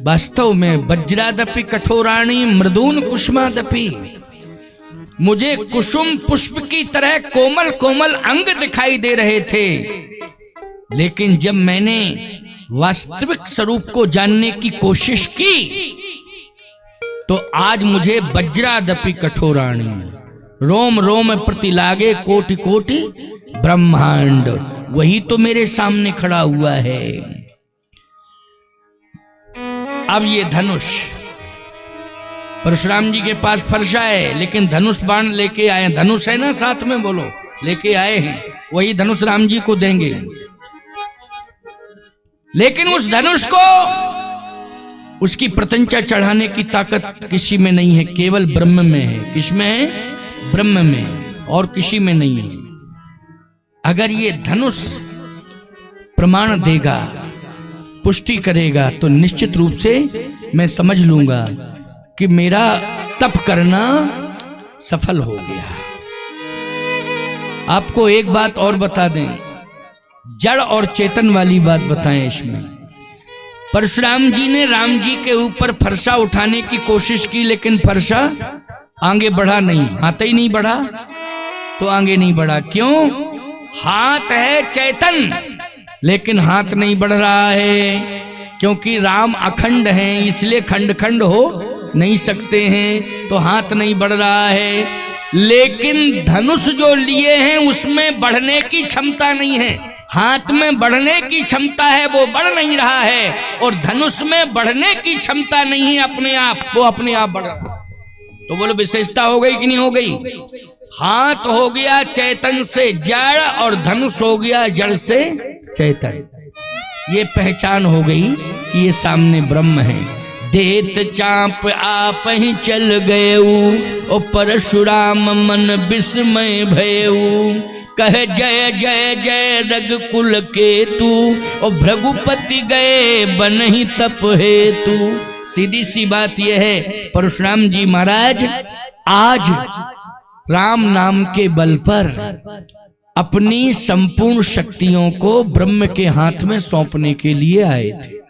Speaker 1: वास्तव में वज्रादपि कठोराणी मृदून कुसुमादपि, मुझे कुसुम पुष्प की तरह कोमल कोमल अंग दिखाई दे रहे थे, लेकिन जब मैंने वास्तविक स्वरूप को जानने की कोशिश की तो आज मुझे वज्रादपि कठोराणी, रोम रोम प्रति लागे कोटि कोटि ब्रह्मांड, वही तो मेरे सामने खड़ा हुआ है। अब ये धनुष, परशुराम जी के पास फरसा है, लेकिन धनुष बाण लेके आए। धनुष है ना साथ में, बोलो, लेके आए हैं, वही धनुष राम जी को देंगे। लेकिन उस धनुष को, उसकी प्रत्यंचा चढ़ाने की ताकत किसी में नहीं है, केवल ब्रह्म में है। किसमें है? ब्रह्म में, और किसी में नहीं है। अगर ये धनुष प्रमाण देगा, पुष्टि करेगा, तो निश्चित रूप से मैं समझ लूंगा कि मेरा तप करना सफल हो गया। आपको एक बात और बता दें, जड़ और चेतन वाली बात बताएं इसमें। परशुराम जी ने राम जी के ऊपर फरसा उठाने की कोशिश की, लेकिन फरसा आगे बढ़ा नहीं, हाथ ही नहीं बढ़ा, तो आगे नहीं बढ़ा। क्यों? हाथ है चेतन, लेकिन हाथ नहीं बढ़ रहा है, क्योंकि राम अखंड हैं, इसलिए खंड खंड हो नहीं सकते हैं, तो हाथ नहीं बढ़ रहा है। लेकिन धनुष जो लिए हैं उसमें बढ़ने की क्षमता नहीं है, हाथ में बढ़ने की क्षमता है, वो बढ़ नहीं रहा है, और धनुष में बढ़ने की क्षमता नहीं है अपने आप, वो अपने आप बढ़ रहा है। तो बोलो विशेषता हो गई कि नहीं हो गई? हाथ हो गया चेतन से जड़, और धनुष हो गया जड़ से चेतन। ये पहचान हो गई कि ये सामने ब्रह्म है। देत चाप आप ही चल गए, ओ परशुराम मन विस्मय भयऊ, कह जय जय जय रघुकुल केतु, ओ भृगुपति गए बन ही तप हेतु। सीधी सी बात यह है, परशुराम जी महाराज आज राम नाम के बल पर अपनी संपूर्ण शक्तियों को ब्रह्म के हाथ में सौंपने के लिए आए थे।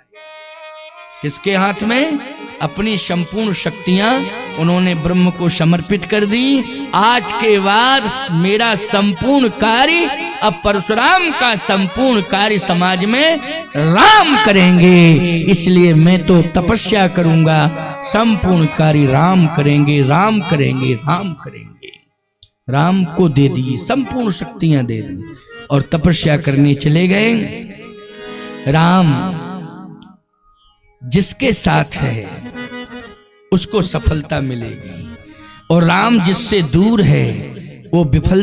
Speaker 1: किसके हाथ में? अपनी संपूर्ण शक्तियां उन्होंने ब्रह्म को समर्पित कर दी। आज के बाद मेरा संपूर्ण कार्य, अब परशुराम का संपूर्ण कार्य समाज में राम करेंगे, इसलिए मैं तो तपस्या करूंगा, संपूर्ण कार्य राम करेंगे, राम करेंगे, राम करेंगे। राम को दे दी, संपूर्ण शक्तियां दे दी, और तपस्या करने चले गए। राम जिसके साथ है उसको सफलता मिलेगी, और राम जिससे दूर है वो विफल